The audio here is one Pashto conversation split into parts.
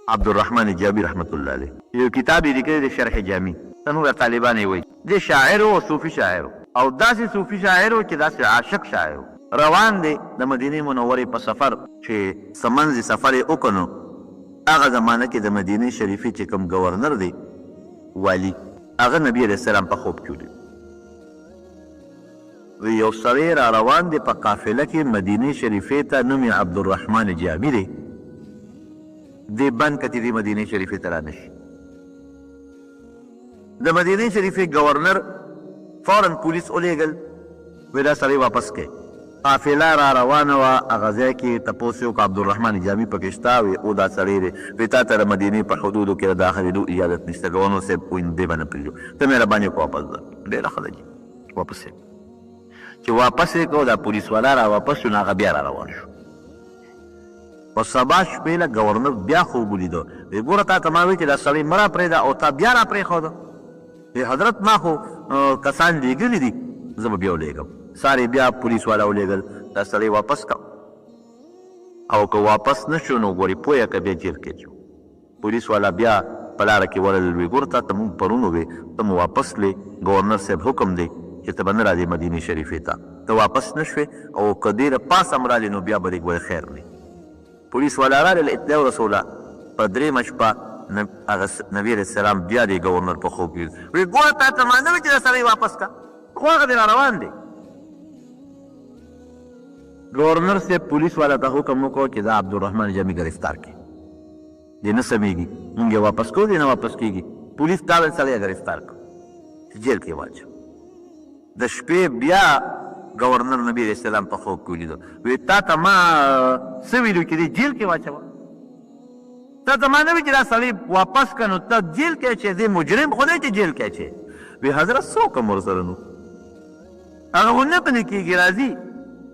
عبدالرحمن جامی رحمت الله علیه یو کتاب یې لیکلی دی شرح جامی نور طالبان یې وایي دی شاعر او صوفي شاعر او داسې صوفي شاعر و چې داسې عاشق شاعر روان دی د مدینې منورې په سفر چې څه منځې سفر یې وکړ نو هغه زمانه کې د مدینې شریفې چې کوم ګورنر دی والي هغه نبي علیه السلام په خوب کې ولید یو سړی را روان دی په قافله کې مدینې شریفې ته نوم یې عبدالرحمن جامی دی دی بند کتی دی مدینې شریفې ته رانشي د مدینې شریفې ګورنر فورا پولیس ولیږل وی دا سړی واپس کړئ قافله را روانه وه هغه ځای کې تپوس یې وکړه عبدالرحمن جامي پکې شته وی او دا سړی دی وی تا ته د مدینې په حدودو کې د داخلېدو اجازت نشته ګورنر صاحب وایي دې به نه پرېږدو ته مهرباني وکړه واپس ځه ډېره ښه ده جي واپس یې چې واپس یې کړو دا پولیس والا را واپس شو نو هغه بیا را روان شو په سبا شپې له ګورنر بیا خوب ولیده وی ګوره تا ته ما وایي چې دا سړی مه را پرېږده او تا بیا را پرېښوده وی حضرت ما خو کسان لیږلي دي زه به بیا ولېږم ساري بیا پولیس والا ولېږل دا سړی واپس کړ او که واپس نه شو نو ګورې پویه که بیا جیل کې اچو پولیس والا بیا په لاره کې ورلل وی ګوره تا ته مونږ پرون ووې ته مو واپس لې ګورنر صاحب حکم دی چې ته به نه راځې مدینې شریفې ته ته واپس نه شوې او که دې د پاس هم رالې نو بیا به دې ګورې خیر دی پولیس والا راغلل اطلاع ورسوله په درېیمه شپه نبي علیه السلام بیا دې ګورنر په خوب کې وی ګوره تا ته ما نه وې چې دا سړی واپس کړه خو هغه دې را روان دی گورنر سے پولیس والا ته حکم وکړو چې دا عبدالرحمن جامی گرفتار کړي دې نه سمېږي مونږ یې واپس کوو دې نه واپس کېږي پولیس تا سړی گرفتار کړو چې جیل کې واچو د شپې بیا گورنر نبي علیه السلام په خوب کې ولیدو وی تا ته ما څه ویلو چې دې جیل کې واچوه تا ته ما نه وي چې دا سړی واپس کړه نو ته جیل کې اچې دې مجرم خو نه چې جیل کې اچې وی حضرت څه وکړم ورسره نو هغه خو نه پنې کېږي راځي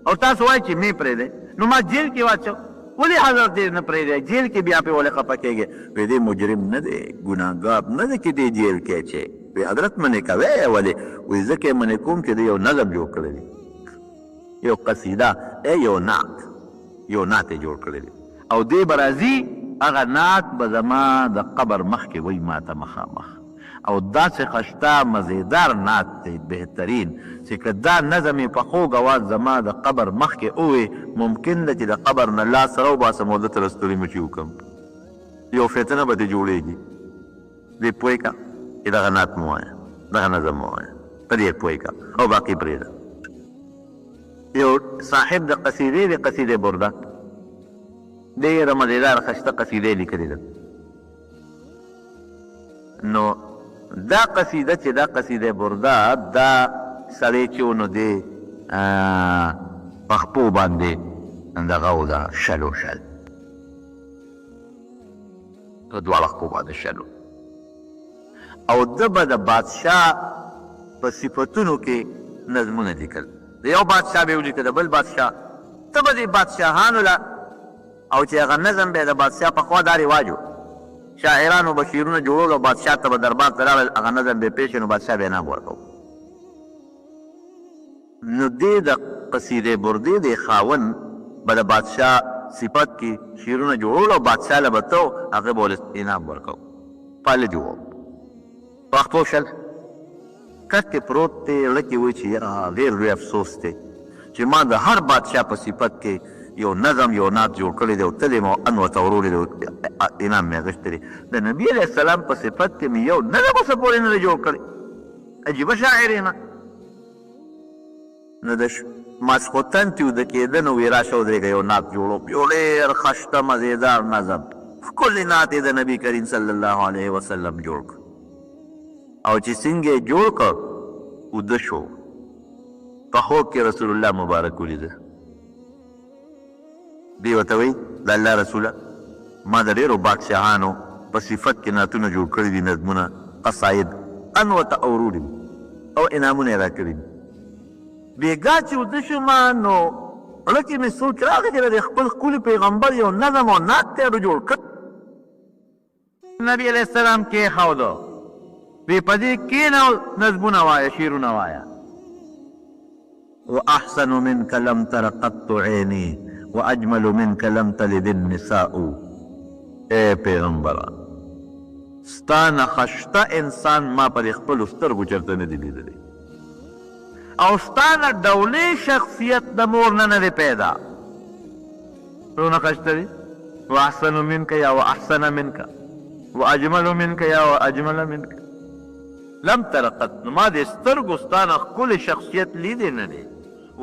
او تاسو وایئ چې مې پرېږدی نو ما جیل کې واچو ولې حضرت دې نه پرېږدی جیل کې بیا پې ولې خفه کېږې وی دې مجرم نه دی ګناهګار نه دی چې دې جیل کې اچې وی حضرت منې کوې ولې وی ځکه یې منې کوم چې دې یو نظم جوړ کړی دی یو قصیده یو نعت یې جوړ کړی دی او دې به راځي هغه نعت به زما د قبر مخکې وایي ما ته مخامخ او داسې خشته مزیدار نعت دی بهترین چې که دا نظم یې په خوږ اواز زما د قبر مخکې ووایي ممکن ده چې د قبر نه لاس راوباسم او دته رستوري مچي وکړم یو فتنه به دې جوړېږي دې پوه کړه چې دغه نعت مو وایه دغه نظم مو وایه په دې پوه کړه او باقي پرېږده یو صاحب د قصیدې د قصیدې برده ډېره مزیدار خشته قصیدې لیکلې ده نو دا قصیده چې دا قصیده برده دا سړی چې و نو دی په خپو باندې دغه و ده شل و شل په دواړه خپو باندې شل او ده به د بادشاه په صفتونو کې نظمونه لیکل د یو بادشاه به یې ولیکه د بل بادشاه ته به دې بادشاهانو له او چې هغه نظم به د بادشاه پخوا دا رواج و شاعرانو به شعرونه جوړول او بادشاه ته به دربار ته راغلل هغه نظم به یې پېښ نو بادشاه به یې انعام ورکوو نو دې د قصیدې بردې د خاوند به د بادشاه صفت کې شعرونه جوړول او بادشاه له به ته هغه به ولې انعام ورکوو پالې دې وو پښتو شل کټ کې پروت دی زړه کې وایي چې ډېر لوی افسوس دی چې ما د هر بادشاه په صفت کې یو نظم یو نعت جوړ کړی دی او تلې مې ان ورته وروړی دی انعام مې اخیستی دی د نبي علیه السلام په صفت کې مې یو نظم اوسه پورې نه دی جوړ کړی عجیبه شاعر یم نو د ماسخوتن چې وده کېده نو وی راشه ودرېږه یو نعت جوړو یو ډېر خشته مزېدار نظم ښکلی نعت یې د نبي کریم صلی الله علیه وسلم جوړ کړ او چې څنګه یې جوړ کړ وده شو په خوب کې رسول الله مبارک ولیده دی ورته وایي د الله رسوله ما د ډېرو بادشاهانو په صفت کې نعتونه جوړ کړي دي نظمونه قصاید ان ورته اوروړي دي او انعامونه یې راکړي دي بېګا چې وده شومه نو زړه کې مې سوچ راغی چې د خپل ښکلي پیغمبر یو نظم او نعت ته جوړ کړ نبي علیه السلام کېښوده وی په دې کښېنه نظمونه وایه شعرونه وایه واحسن منك لم تر قط عيني واجمل منك لم تلد النساء اے پیغمبره ستا نه خشته انسان ما پر خپلو سترګو چېرته نه دی لیدلی او ستا نه ډولې شخصیت د مور نه دی پیدا څونه خشته دی واحسن منک یا واحسن منک واجمل منک یا واجمل منک لم تر قط ما د سترګو ستا نه ښکلی شخصیت لیدی نه دی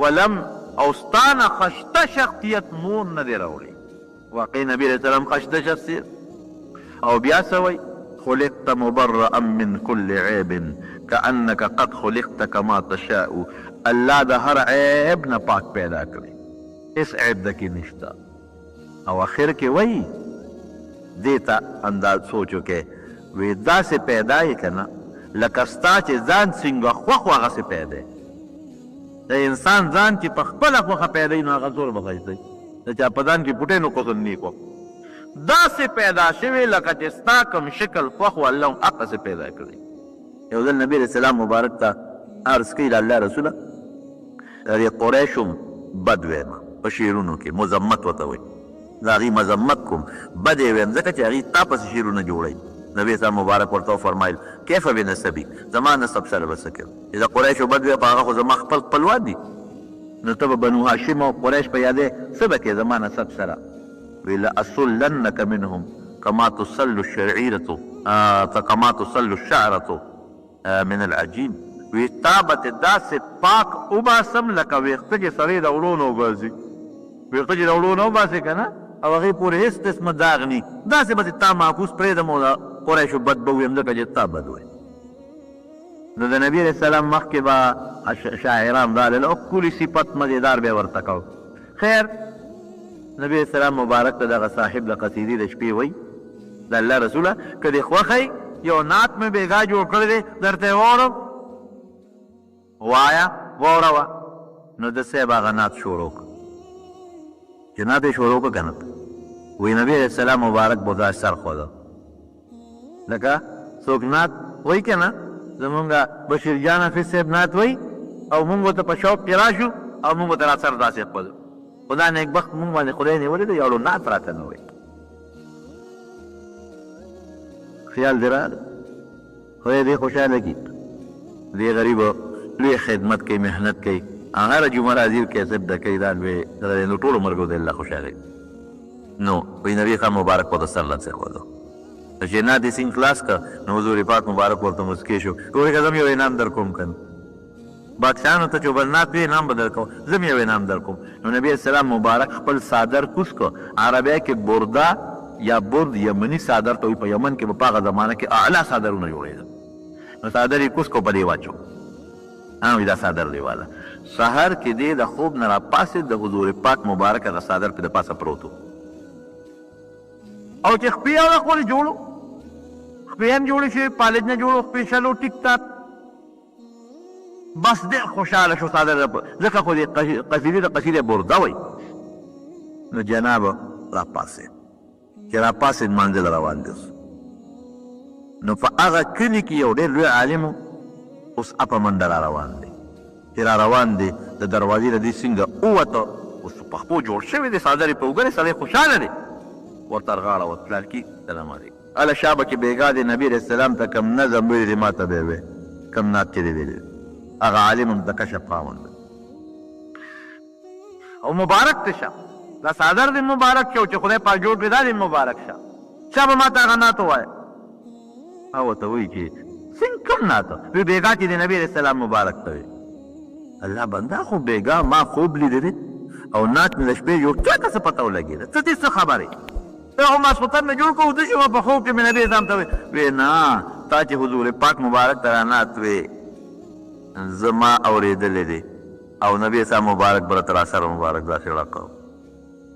ولم او ستا نه خشته شخصیت مور نه دی راوړی واقعي نبي علیه السلام خشته شخصیت او بیا څه وایي خلقت مبرأ من كل عيب كأنك قد خلقت كما تشاء الله د هر عیب نه پاک پیدا کړی هیڅ عیب دکې نشته او اخر کې وایي دې ته انداز سوچ وکې وی داسې پیدا یې که نه لکه ستا چې ځان څنګه خوښ و هغسې پیدا د انسان ځان چې په خپله خوښه پیدا وي نو هغه زور به ښایسته وي د چا په ځان کې پوټی نو قسم نیک وه داسې پیدا شوې لکه چې ستا کوم شکل خوښ و الله هم هغسې پیدا کړی یو ځل نبي علیه السلام مبارک ته عرض کوي د الله رسوله د دې قریشو بد ویم په شعرونو کې مذمت ورته وایي د هغې مذمت کوم بد یې ویم ځکه چې هغې تا پسې شعرونه جوړوي نبي صاحب مبارک ورته وفرمایل کیف بنسبي زما نسب سره به څه کوم چې د قریشو بد وی په هغه خو زما خپل خپلوان دي نو ته به بنو هاشم او قریش په یادې څه به کې زما نسب سره وی لأصلنك منهم كما تصل الشعيرة كما تصل الشعرة من العجين وی تا به داسې پاک وباسم لکه ویښته چې سړی د وړو نه وباسي ویښته چې د وړو نه وباسي که نه او هغې پورې هېڅ قسمه داغ ني داسې به تا معکوس پرېږدم او د قریشو بد به ویم ځکه چې تا بد وایي نو د نبي علیه السلام مخکې به شاعران رالل او ښکلي صفت مزېدار به یې ورته کو خیر نبی علیه السلام مبارک ته دغه صاحب د قصیدې د شپې وایي د الله رسوله که دې خوښی یو نعت مې بېګا جوړ کړی دی درته یې واورم وایه واوروه نو د صاحب هغه نعت شروع کړ چې نعت یې شروع کړ که نه وی نبی علیه السلام مبارک به داسې سر خوده لکه څوک نعت وایي که نه زمونږ بشیر جان حافظ صاحب نعت وایي او مونږ ورته په شوق کې راشو او مونږ ورته را سر داسې خپلو خدا نیکبخت مونږ باندې خدای نیولی دی یو نعت راته نه وایي خیال دې راغلی خدای دې خوشحاله کړي دې غریبو لوی خدمت کوي محنت کوي هغه جمعه راځي کیسب د کوي دا لوی نو ټولو مرګو د الله خوشحاله نو وی نبي خان مبارک ورته سر لڅې ښودو چې نعت یې سینګ خلاص کړه نو حضور پاک مبارک ورته مسکې شو وایي که زه م یو انعام در کوم که بادشاهانو ته چې بلنات وي انعام به در کوم زه م یو انعام در کوم نو نبي السلام مبارک خپل صادر کوز کو عربیه کې برده یا برد یمني صادر ته وي په یمن کې به په هغه زمانه کې اعلی صادرونه جوړېدل نو صادر یې کوز کو په دې واچو وي دا صادر دی والا سهار کې دی د خوب نه راپاسېد د حضور پاک مبارک هغه صادر پې د پاسه پروت او چې خپې هغه خپلې جوړو خپې هم جوړې شوې پالج نه جوړو خپې شلو ټیک ټاک بس ډېر خوشحاله شو صادر ځکه خو دې قصیدې د قصیدې برده وایي نو جناب راپاسېد چې راپاسېد منزل روان دی نو په هغه کلي کې یو ډېر لوی عالم اوس اپه منډه را روان دی چې را روان دی د دروازې نه دې څنګه ووته اوس په خپو جوړ شوی دی صادر یې په وګورې سړی خوشحاله دی ورته رغاړه وه پلار کې سلام علیکم هله شابه کې بېګا د نبي علیه السلام ته کم نظم ویلی دی ما ته به یې وی کم نعت چې دی ویلی هغه عالم هم د کشف خاوند او مبارک ته شه دا صادر دی مبارک شه او چې خدای پاک جوړ کړي دا دی مبارک شه چا به ما ته هغه نعت ووایه هغه ورته وایي چې څنګه کوم نعت وی بېګا چې د نبي علیه السلام مبارک ته وی الله بنده خو بېګا ما خوب لیدلی او نعت مې د شپې جوړ چا ته څه پته ولګېده ته دې څه خبرې ته خو ماسخوتن مې جوړ کړو وده شوم په خوب کې مې نبي اسلام ته وی نه تا چې حضور پاک مبارک ته را نعت وی زما اورېدلی دی او نبي اسلام مبارک به راته را سره مبارک داسې ړقه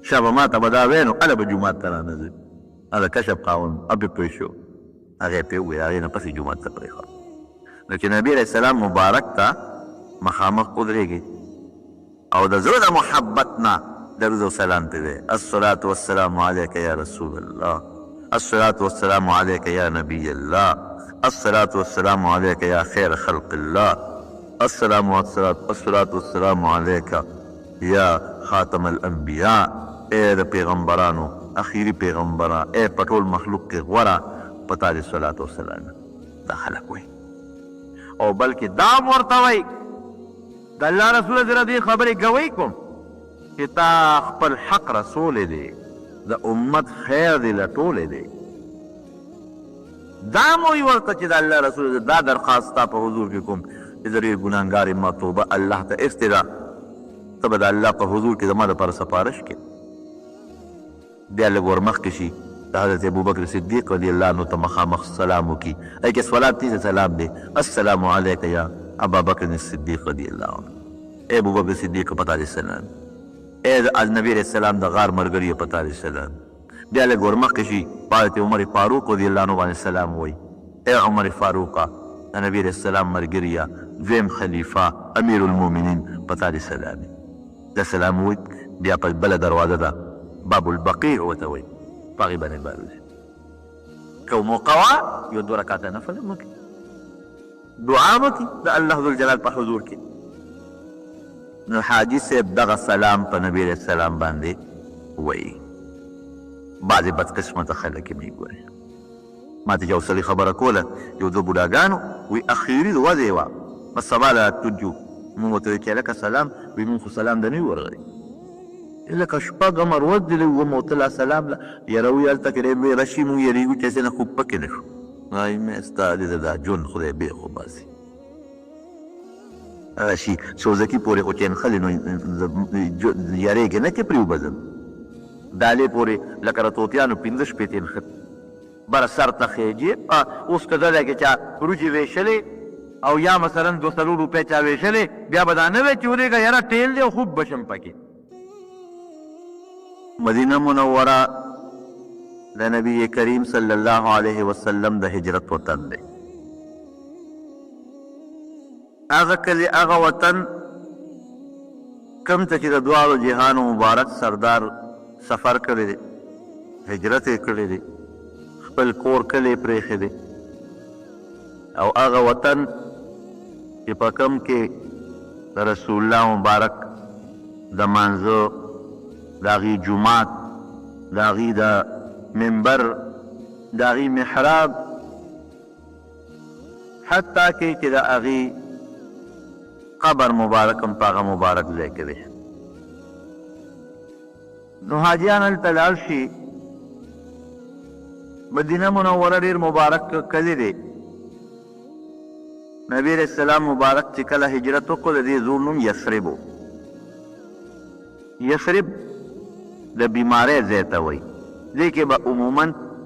شابه ما ته به دا وی نو هله به جومات ته رانه ځي هله کشف خاوند ابې پوه شو هغې پې وویل هغې نه پسې جومات ته پرېښود نو چې نبي علیه السلام مبارک ته مخامخ ودرېږي او د زړه د محبت نه درود و سلام پې دی الصلاة والسلام علیک یا رسول الله الصلاة والسلام علیک یا نبی الله الصلاة والسلام علیک یا خیر خلق الله الصلاة والسلام علیک یا خاتم الانبیاء اے د پیغمبرانو اخیری پیغمبره ای په ټول مخلوق کې غوره په تا دې صلات وسلام دا خلک وایي او بلکې دا هم ورته وایي د الله رسوله زه دې خبرې ګوی کوم چې تا خپل حق رسولی دی د امت خیر دی لټولی دی دا هم وایي ورته چې د الله رسول دا درخواست ستا په حضور کې کوم چې زه ډېر ګناهګار یم ما توبه الله ته ایستې ده ته به د الله په حضور کې زما دپاره سفارش کې بیا لږ ورمخکې شي د حضرت ابوبکر صدیق رضی الله عنه ته مخامخ سلام وکړي ای که صلات دي سلام دی السلام علیک یا ابا بکر الصدیق رضی الله عنه ای ابوبکر صدیق په تا دې سلام ای د نبی علیه السلام د غار ملګري په تا دې سلام بیا لږ ورمخکې شي په حضرت عمر فاروق رضی الله عنه باندې سلام وایي ای عمر فاروقه د نبی علیه السلام ملګریه دویم خلیفه امیر المؤمنین په تا دې سلام دا سلام وایي بیا په بله دروازه ده باب البقیع ورته وایي په هغې باندې باروځي که موقع وه یو دوه رکاته نفل هم وکړي دعا هم وکړي د الله ذوالجلال په حضور کې نو حاجي صاحب دغه سلام په نبي علیه السلام باندې وایي بعضې بدقسمته خلک یې مې ګورې ما ته یو سړي خبره کوله یو دوه بوډاګانو وایي اخري ورځ یې وه بس سبا له تجو مونږ ورته وایي چې هلکه سلام وایي مونږ خو سلام د نه وي ورغلی لکه شپږم ورځ دی اووم ورته سلام له یاره وایي هلته کې راشي مونږ یېرېږو چې هسې نه خوب پکې نه شو وایي مې ستا دې دا ژوند خدای بې خو باسي راشي سوزکي پورې خو چې نښلې نو یارېږې نه چې پرې وبځم دالې پورې لکه د طوطیانو پنځه شپېتې نښت بره سر ته خېجې اوس که دلی کې چا وروجې ویشلې او یا مثلا دو څلور روپۍ چا ویشلې بیا به دا نه وی چې ورېږه یاره ټیل دی او خوب بشم پکې مدینه منوره د نبی کریم صلی الله علیه وسلم د هجرت وطن دی هغه کلی هغه وطن کوم ته چې د دواړو جهانو مبارک سردار سفر کړی دی هجرت یې کړی دی خپل کور کلی یې پرېښی دی او هغه وطن چې په کوم کې د رسول الله مبارک د مانځه د هغې جومات د هغې د منبر د هغې محراب حتی کې چې د هغې قبر مبارک هم په هغه مبارک ځای کې دی نو حاجیان هلته لاړ شي مدینه منوره ډېر مبارک کلی دی نبی علیه السلام مبارک چې کله هجرت وکړو د دې زور نوم یثرب و یثرب د بیمارۍ ځای ته وایي دې کې به عموما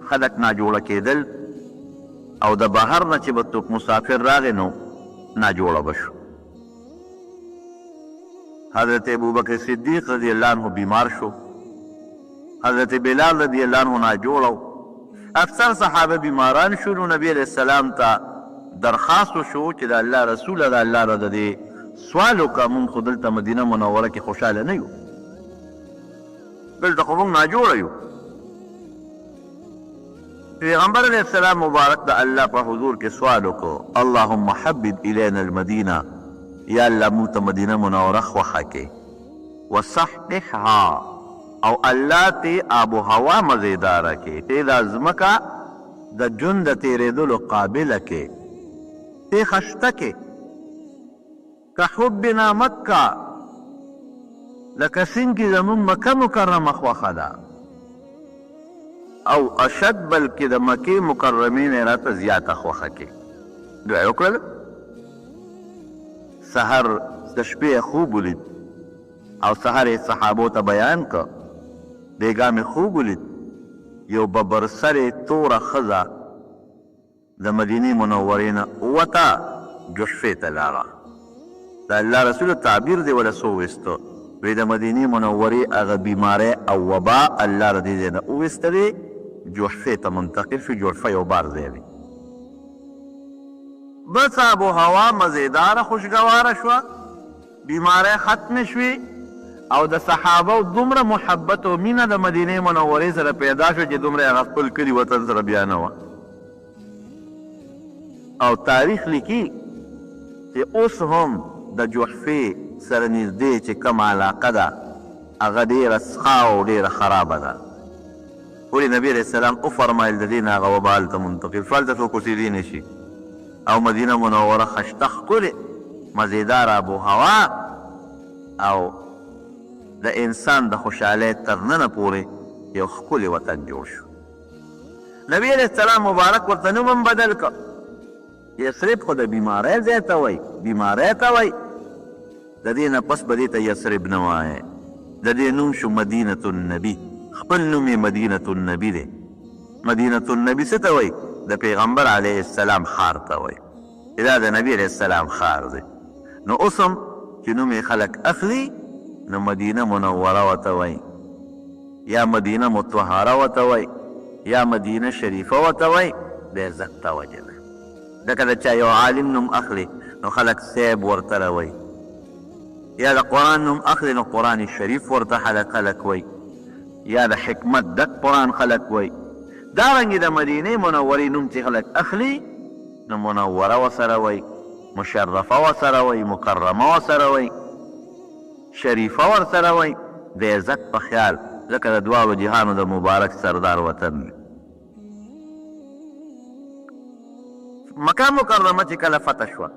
خلک ناجوړه کېدل او د بهر نه چې به څوک مسافر راغی نو ناجوړه به شو حضرت ابوبکر صدیق رضی الله عنه بیمار شو حضرت بلال رضی الله عنه ناجوړه و اکثر صحابه بیماران شو نو نبی علیه السلام ته درخواست وشو چې د الله رسوله د الله را د دې سوال وکړه مونږ خو دلته مدینه منوره کې خوشحاله نه یو دلته خو مونږ ناجوړه یو پیغمبر علیه السلام مبارک د الله په حضور کې سوال وکړو اللهم حبب الینا المدینه یا الله مونږ ته مدینه منوره خوښه کې وصححها او الله ته آب و هوا مزیداره کې ته دا ځمکه د ژوند د تېرېدلو قابله کې ته خشته کې که حبنا مکه لکه څنګه زموږ مکه مکرمه خوښه ده او اشد بلکې د مکې مکرمې نه راته زیاته خوښه کې دعا یې وکړله سحر د شپې خوب ولید او سحر یې صحابو ته بیان که بیګا مې خوب ولید یو ببرسرې توره ښځه د مدینې منورې نه ووته جوشفې ته لاړه د الله رسول تعبیر دی وله څه وویسته وی د مدینې منورې هغه بیمارۍ او وبا الله له دې ځای نه وویستلې جوشفې ته منتقل شو جوشفه یو بار ځای دی بس آب و هوا مزیداره خوشګواره شوه بیمارۍ ختمې شوې او د صحابه دومره محبت او مینه د مدینې منورې سره پیدا شو چې دومره هغه خپل کلي وطن سره بیا نه وه او تاریخ لیکي چې اوس هم د جوحفې سره نږدې چې کومه علاقه ده هغه ډېره سخه او ډېره خرابه ده ولې نبي علیه السلام وفرمایل د دې نه هغه وبه هلته منتقل شو هلته څوک اوسېدی نه شي او مدینه منوره خشته ښکلې مزېدار آب و هوا او د انسان د خوشحالۍ تر ننه پورې یو ښکلی وطن جوړ شو. نبي علیه السلام مبارک ورته نوم هم بدل کړ. یثرب خو د بیمارۍ ځای ته وایي، بیمارۍ ته وایي. د دې نه پس به دې ته یثرب نه وایي، د دې نوم شو مدینة النبي. خپل نوم یې مدینة النبي دی. مدینة النبي څه ته وایي؟ د پیغمبر علیه السلام ښار ته وایي. دا د نبي علیه السلام ښار دی. نو اوس هم چې نوم یې خلک اخلي نو مدینه منوره ورته وایي، یا مدینه مطهره ورته وایي، یا مدینه شریفه ورته وایي. د عزت توجه ده. لکه د چا یو عالم نوم اخلي نو خلک صیب ورته وایي، یا د قرآن نوم اخلي نو قرآن شریف ورته خلک وایي، یا د حکمت ډک قرآن خلک وایي. دارنګې د مدینې منورې نوم چې خلک اخلي نو منوره ورسره وایي، مشرفه ورسره وایي، مکرمه ورسره وایي، شریفه ورسره وایي. د عزت په خیال ځکه د دواړو جهانو د مبارک سردار وطن دی. مکه مکرمه چې کله فتح شوه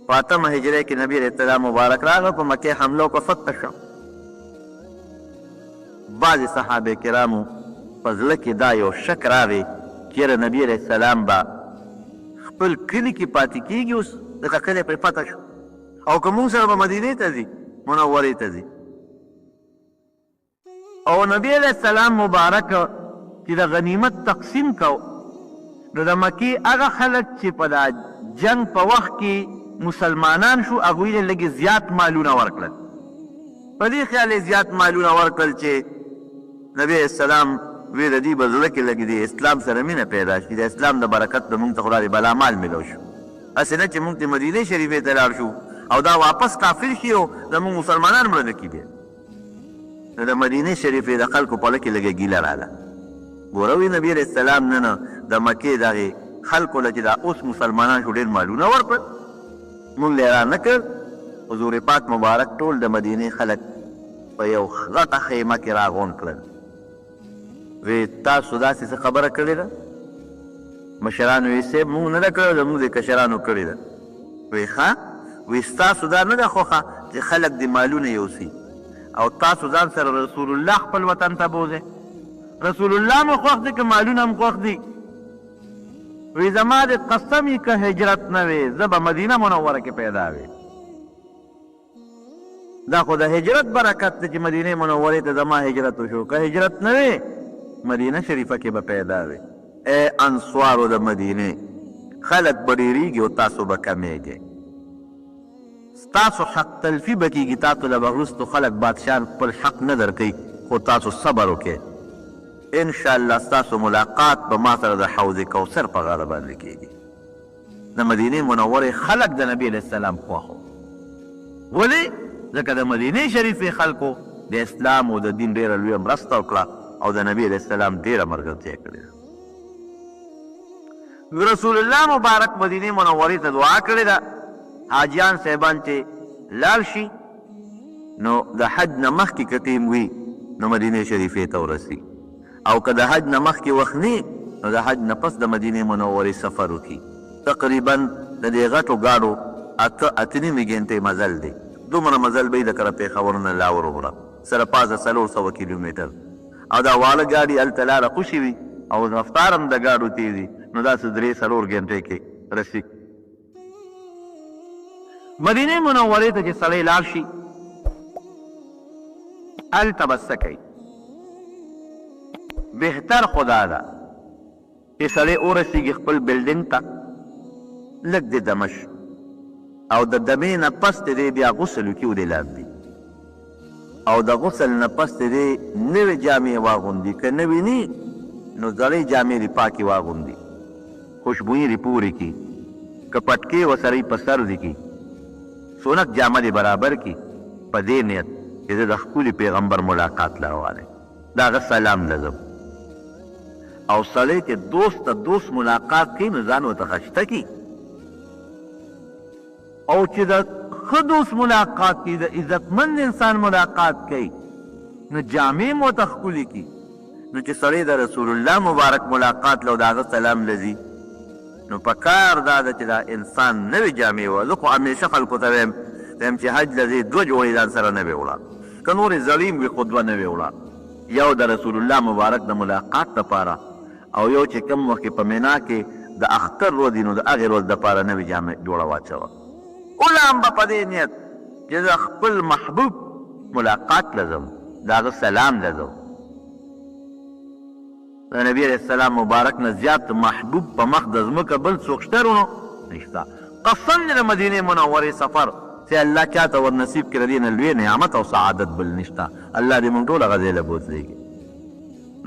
په 8مه هجرۍ کې نبي علیه السلام مبارک راغی، په مکې حمله وکړه، فتح شوه. بعضې صحابه کرامو په زړه کې دا یو شک راغی چې یاره نبي علیه السلام به خپل کلي کې پاتې کېږي اوس ځکه کلی پرې فتح شو او که موږ سره به مدینې ته ځي، منورې ته ځي. او نبی علیه السلام مبارک چې د غنیمت تقسیم کو نو د مکې هغه خلک چې په دا جنگ په وخت کې مسلمانان شو هغوی له لږې زیات مالونه ورکړل. په دې خیال یې زیات مالونه ورکړل چې نبی علیه السلام وی د دې به زړه کې لږ د اسلام سره مینه پیدا شي، د اسلام د برکت به موږ ته خدای بلا مال میلو شو. هسې نه چې موږ د مدینې شریفې ته لاړ شو او دا واپس کافر شي او زموږ مسلمانان مړه نه کېدی. نو د مدینې شریفې د خلکو په لکه لږه ګیله راله. ګوره وی نبي علیه السلام نه د مکې دغې خلکو له چې دا اوس مسلمانان شو ډېر مالونه ورکړل، موږ له یې را نه کړ. حضور پاک مبارک ټول د مدینې خلک په یو غټه خیمه کې راغونډ کړل. وی تاسو داسې څه خبره کړې ده؟ مشرانو وی صاحب موږ نه ده کړې، زموږ د کشرانو کړې ده. وی ښه، وی ستاسو دا نه ده خوښه چې خلک د مالونه یوسي او تاسو ځان سره رسول الله خپل وطن ته بوځئ؟ رسول الله مو خوښ دی که مالونه هم خوښ دي؟ وی زما د قسم یې که هجرت نه وې زه به مدینه منوره کې پیدا وې. دا خو د هجرت برکت دی چې مدینې منورې ته زما هجرت وشو، که هجرت نه وې مدینه شریفه کې به پیدا وې. ای انصارو د مدینې خلک به ډېرېږي او تاسو به کمیږئ، ستاسو حق تلفي به کېږي، تاسو له به وروستو خلک بادشاهان خپل حق نه درکوي، خو تاسو صبر وکړئ. انشاءالله ستاسو ملاقات به ما سره د حوض کوثر په غاړه باندې کېږي. د مدینې منورې خلک د نبي علیه السلام خوښ وو. ولې؟ ځکه د مدینې شریفې خلکو د اسلام او د دین ډېره لویه مرسته وکړه او د نبي علیه السلام ډېره ملګرتیا کړې ده. رسول الله مبارک مدینې منورې ته دعا کړې ده حاجیان صاحبان چې لاړ شي نو د حج نه مخکې که ټیم وي نو مدینې شریفې ته ورسي، او که د حج نه مخکې وخت نه نو د حج نه پس د مدینې منورې سفر وکړي. تقریبا د دې غټو ګاډو 8 ګنټې مزل دی. دومره مزل به یې لکه د پېښور نه لاور وړه سره 400 کیلومیټر، او دا واړه ګاډي هلته لاره خوشي وي او رفتار هم د ګاډو تیز وي نو داسې 3-4 ګنټې کې رسي. مدینې منورې ته چې سړی لاړ شي هلته به څه کوي؟ بهتر خدا ده چې سړی ورسېږي خپل بلډینګ ته، لږ د دمش او د دمې نه پس دی بیا غسل وکړي او دی لامبي، او د غسل نه پس دی نوې جامې واغوندي، که نوې نه نو زړې جامې دې پاکې واغوندي، خوشبویي دې پورې کړي، که پټکې ورسره یې په سر دې کړي، سونک جامه دې برابر کړي په دې نیت چې زه د ښکلي پیغمبر ملاقات له روان یم، د هغه سلام لزم. او سړی چې دوست ته دوست ملاقات کوي نو ځان ورته خشته کړي، او چې د ښه دوست ملاقات کوي، د عزتمند انسان ملاقات کوي نو جامې م ورته ښکلي کړي، نو چې سړی د رسول الله مبارک ملاقات له د هغه سلام لذي نو په کار دا ده چې دا انسان نوې جامې وه زه خو همیشه خلکو ته وایم چې حج لذي دوه جوړې ځان سره نه وې وړه که نورې زړیم وي خو دوه نه وې وړه یو د رسول الله مبارک د ملاقات دپاره او یو چې کوم وخت په مینا کې د اختر ورځ نو د هغې ورځ دپاره نوې جامې جوړه واچوه اوله به په دې نیت چې زه خپل محبوب ملاقات لزم د هغه سلام لزم د نبی علیه السلام مبارک نه زیات محبوب په مخ د ځمکه بل څوک شته نو نشته قسم د مدینې منورې سفر چې الله چاته ور نصیب کړي دې نه لوی نعمت او سعادت بل نشته الله دې موږ ټول هغه ځای له بوځېږي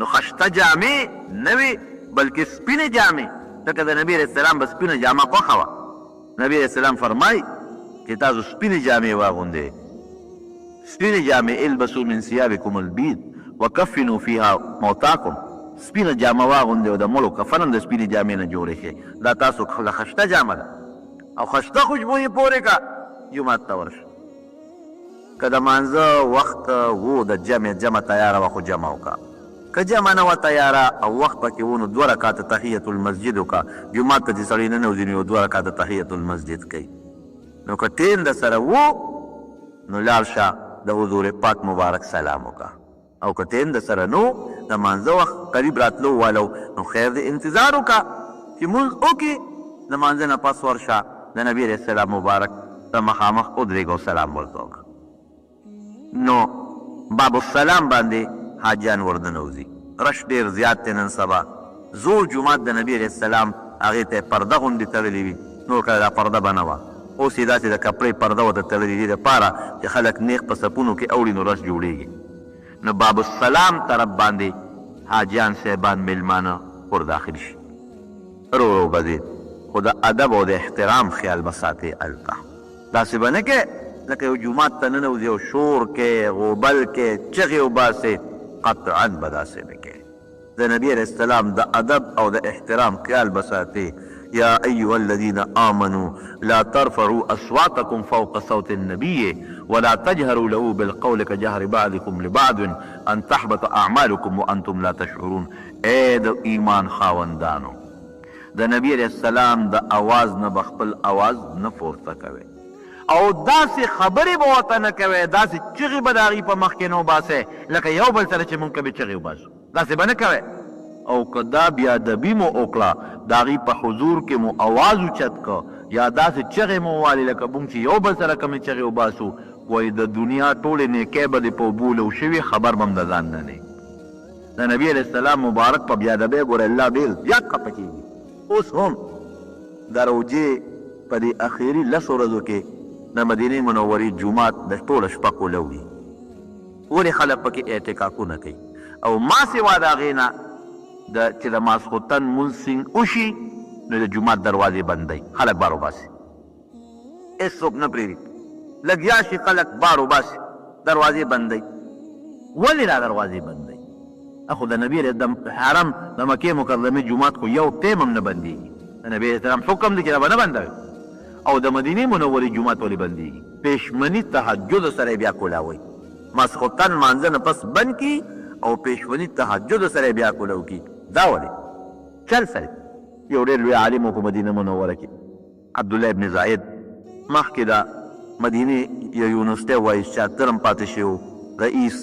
نو خشته جامې نه وي بلکې سپینې جامې ځکه د نبي علیه السلام به سپینه جامه خوښه وه نبي علیه السلام فرمایي چې تاسو سپینې جامې واغوندئ سپینې جامې البسو من ثيابکم البید وکفنوا فیها موتاکم سپینه جامه واغوندئ او د مړو کفن هم د سپینې جامې نه جوړې شي دا تاسو خشته جامه ده او خشته خوشبویې پورې که جومات ته ورشه که د مانځه وخت و د جمع تیاره وه خو جمع وکړه که جمع نه وه تیاره او وخت پکې و نو دوه رکاته تحیت المسجد وکړه جومات ته چې سړی ننوځي نو دوه رکاته تحیت المسجد کوي نو که ټیم د سره و نو لاړ شه د حضور پاک مبارک سلام وکړه او که ټیم د سره نو د مانځه وخت قریب راتلو والو نو خیر د انتظار وکړه چې مونځ وکړي د مانځه نه پس ورشه د نبي علیه السلام مبارک ته مخامخ ودرېږه او سلام ورته وکړه نو باب السلام باندې حاجیان ورننوځي رش ډېر زیات دی نن سبا زوړ جومات د نبي علیه السلام هغې ته یې پرده غوندې تړلې وي نور کله دا پرده به نه وه اوس یې داسې د کپړې پرده ورته تړلې دي دپاره چې خلک نیغ په صفونو کې اوړي نو رش جوړېږي نو باب السلام طرف باندې حاجیان صاحبان میلمانه ور داخل شي رو به ځي خو د ادب او د احترام خیال به ساتې هلته داسې به نه کې لکه یو جومات ته ننوځي او شور کې غوبل کې چغې وباسې قطعا به داسې نه کې د نبي علیه السلام د ادب او د احترام خیال به ساتې يا أيها الذين آمنوا لا ترفعوا أصواتكم فوق صوت النبي ولا تجهروا له بالقول كجهر بعضكم لبعض أن تحبط أعمالكم وأنتم لا تشعرون اے د ایمان خاوندانو د نبی علیہ السلام د آواز نه بخپل آواز نه پورته کوي او داسې خبرې به ورته نه کوئ داسې چغې به د هغې په مخ کې نه وباسئ لکه یو بل سره چې مونږ کبې چغې وباسو داسې به نه کوئ او که دا بیادبي مو وکړه د هغې په حضور کې مو آواز اوچت که یا داسې چغې مو ووالې لکه مونږ چې یو بل سره کومې چغې وباسو وایي د دنیا ټولې نیکۍ به دې په اوبو لو شوي خبر به هم د ځان نه نه د نبي علیه السلام مبارک په بیادبۍ ګوره الله ډېر زیات خفه کېږي اوس هم د روجې په دې اخري لسو ورځو کې د مدینې منورې جومات د ټوله شپه کوله وي ولې خلک پکې اعتکافونه کوي او ما سوا د هغې نه چې د ماسخوتن مونځ وشي نو د جومات دروازې بندوي خلک بار وباسي هېڅوک نه پرېږدي لګیا شي خلک بار وباسي دروازې بندوي ولې دا دروازې بندوي خو د نبي د حرم د مکې مکرمې جومات خو یو ټیم هم نه بندېږي د نبي علیه السلام حکم دی چې دا به نه بندوي او د مدینې منورې جومات ولې بندېږي پېشمني تهجد سره بیا کولاوئ ماسخوتن مانځه نه پس بند کي او پېشمني تهجد سره بیا کولو کي دا ولې چل سره یو ډېر لوی عالم و په مدینه منوره کې عبدالله ابن زاید مخکې د مدینې یو یونیورسټۍ وایس چانسلر هم پاتې شوی رئیس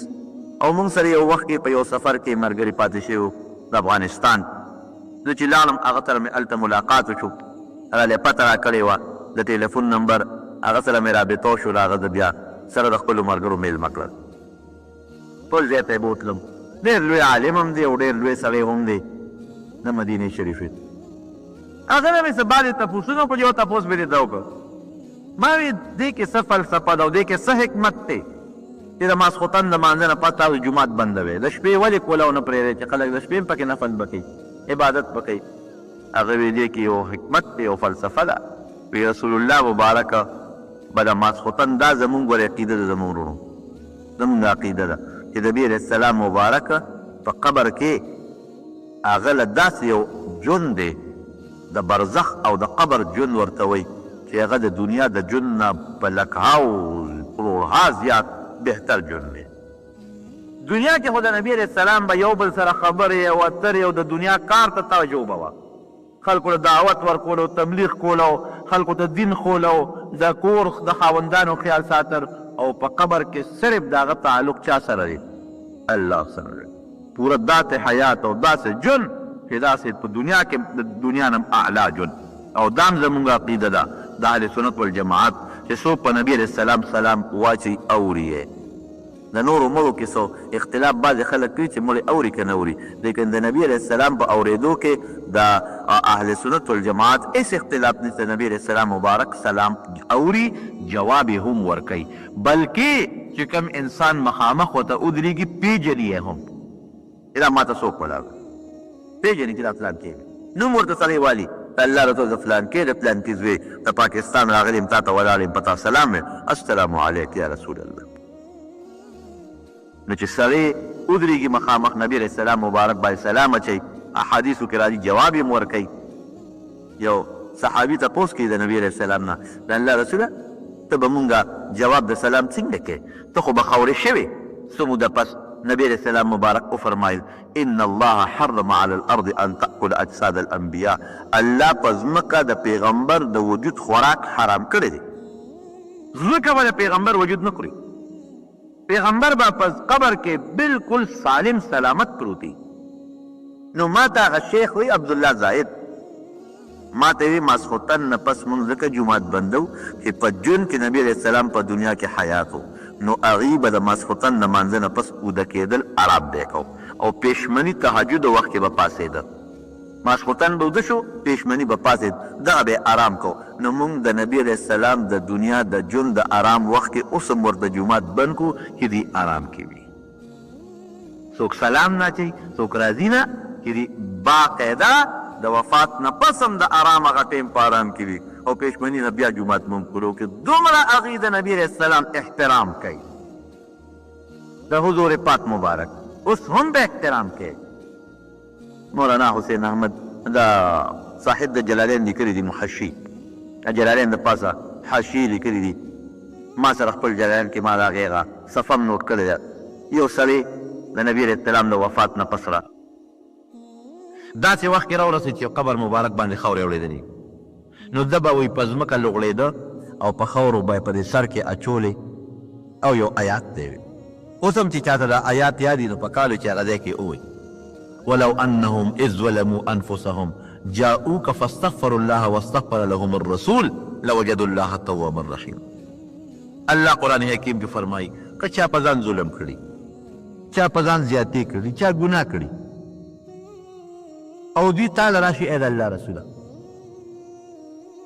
او موږ سره یو وخت کې په یو سفر کې ملګري پاتې شوي د افغانستان زه چې لاړم هغه سره مې هلته ملاقات وشو هغه پته راکړې وه د ټلیفون نمبر هغه سره مې رابطه وشول هغه زه بیا سره د خپلو ملګرو میلمه کړل ټول ځای ته یې بوتلم ډېر لوی عالم هم دی او ډېر لوی سړی هم دی د مدینې شریفې هغه نه مې څه بعضې تپوسونه وکړل یو تپوس مې دې وکړ ما وی دې کې څه فلسفه ده او دې کې څه حکمت دی چې د ماسخوتن د مانځه نه پس تاسو جومات بندوئ د شپې ولې کوله ونه پرېږدئ چې خلک د شپې هم پکې نفل به کوي عبادت به کوي هغه وی دې کې یو حکمت دی یو فلسفه ده وی رسول الله مبارکه به د ماسخوتن دا زمونږ ور عقیده ده زمونږ وروڼو زمونږ عقیده ده چې د نبي علیه السلام مبارکه په قبر کې هغه له داسې یو ژوند دی د برزخ او د قبر ژوند ورته وایي چې هغه د دنیا د ژوند نه په لکهاو کروړها زیات بهتر ژوند دی دنیا کې خو د نبي علیه السلام به یو بل سره خبرې او اترې او د دنیا کار ته توجه به وه. خلکو ته دعوت ورکولو، تبلیغ کولو، خلکو ته دین خولو، د کور د خاوندانو خیال ساتل، او په قبر کې صرف د هغه تعلق چا سره دی؟ الله سره دی. پوره داسې حیات او داسې ژوند چې داسې په دنیا کې د دنیا نه اعلی ژوند. او دام زمونږ عقیده ده د اهل سنت والجماعت چې څوک په نبي علیه السلام سلام واچي اوري یې. د نورو مړو کې څو اختلاف بعضې خلک کوي چې مړی اوري که نه اوري، لیکن د نبي علیه السلام په اورېدو کې د اهل سنت والجماعت هېڅ اختلاف نشته. نبي علیه السلام مبارک سلام اوري، جواب یې هم ورکوي، بلکې چې کوم انسان مخامخ ورته ودرېږي پیژني یې هم. دا ماته څوک ولاړ پیژني چې دا فلان کې نوم ورته سړی والي، الله رسول د فلان کې د فلان کې زوی د پاکستان راغلی یم، تا ته ولاړ یم، په تا سلام یم، السلام علیک یا رسول الله. نو چې سړی ودرېږي مخامخ نبي علیه السلام مبارک باندې سلام اچوي، احادیثو کې راځي جواب یې ورکوي. یو صحابي تپوس کوي د نبي علیه السلام نه، د الله رسوله ته به مونږه جواب د سلام څنګه کوې؟ ته خو به خورې شوې. څه موده پس نبی علیہ السلام مبارک وفرمایل ان الله حرم على الارض ان تاكل اجساد الانبیاء. الله په ځمکه د پیغمبر د وجود خوراک حرام کړی دی. ځمکه به د پیغمبر وجود نه خوري. پیغمبر به په قبر کې بالکل سالم سلامت پروت دی. نو ما ته هغه شیخ وی عبدالله زاهد ما ته وی ماسخوتن نه پس مونږ ځکه جومات بندو چې په ژوند کې نبی علیہ السلام په دنیا کې حیات و، نو هغوی به د ماسخوتن د مانځه نه پس اوده کېدل آرام دی کو، او پیشمني تهجد وخت کې به پاڅېده. ماسخوتن به اوده شو، پیشمني به پاڅېد، دغه به آرام کو. نو موږ د نبي علیہ السلام د دنیا د ژوند د آرام وخت کې اوس هم ورته جومات بند کو چې دی آرام کې وي. څوک سلام نه اچوي، څوک راځي نه، چې دی باقاعده د وفات نه پس هم د آرام هغه ټیم په آرام کې وي، او پیشمني نه بیا جومات مونږ کړو کې دومره هغوی د نبي علیہ السلام احترام کوي. د حضور پاک مبارک اوس هم به احترام کوي. مولانا حسین احمد دا صاحب د جلالین لیکلي دي محشي، جلالین د پاسه حاشیې لیکلي دي. ما سره خپل جلالین کې ما د هغې هغه صفه م نوټ کړې ده. یو سړی د نبي علیہ السلام د وفات نه پس را داسې وخت کې راورسېد چې قبر مبارک باندې خاورې اورېدلې، نو ده به وایي په ځمکه لغړېده او په خاورو به یې په دې سر کې اچولې، او یو آیات دی. اوس هم چې چاته دا آیات یاد وي نو په کالو چې هغه ځای کې ووایي ولو انهم اذ ظلموا انفسهم جاءوك فاستغفروا الله واستغفر لهم الرسول لوجدوا الله توابا رحيما. الله قرآن حکیم کې فرمایي که چا په ځان ظلم کړي، چا په ځان زیاتې کړي، چا ګناه کړي، او دوی تاله راشي ای د الله رسوله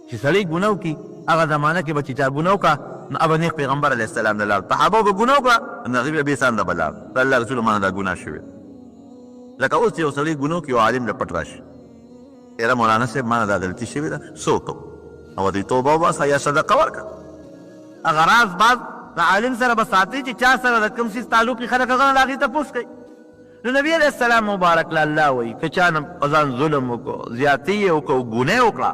چې سړی ګناه وکړي، هغه زمانه کې به چې چا ګناه وکړه نو هغه نیغ پیغمبر علیه السلام ته لاړ، صحابو به ګناه وکړه نو هغوی به بې سانده به لاړ، د الله رسول مانه دا ګناه شوې. لکه اوس یو سړی ګناه وکړي، یو عالم له پټ راشي، یاره مولانا صاحب مانه دا غلطي شوې ده، څه وکړو؟ او دوی توبه وباسه یا صدقه ورکړه. هغه راز باز د عالم سره به ساتي چې چا سره د کوم څیز تعلق وي، خلک هغه نه د هغې تپوس کوي. نو نبی علیہ السلام مبارک له الله وایي که چا نه په ځان ظلم وکړو، زیاتې یې وکړو، ګناه وکړه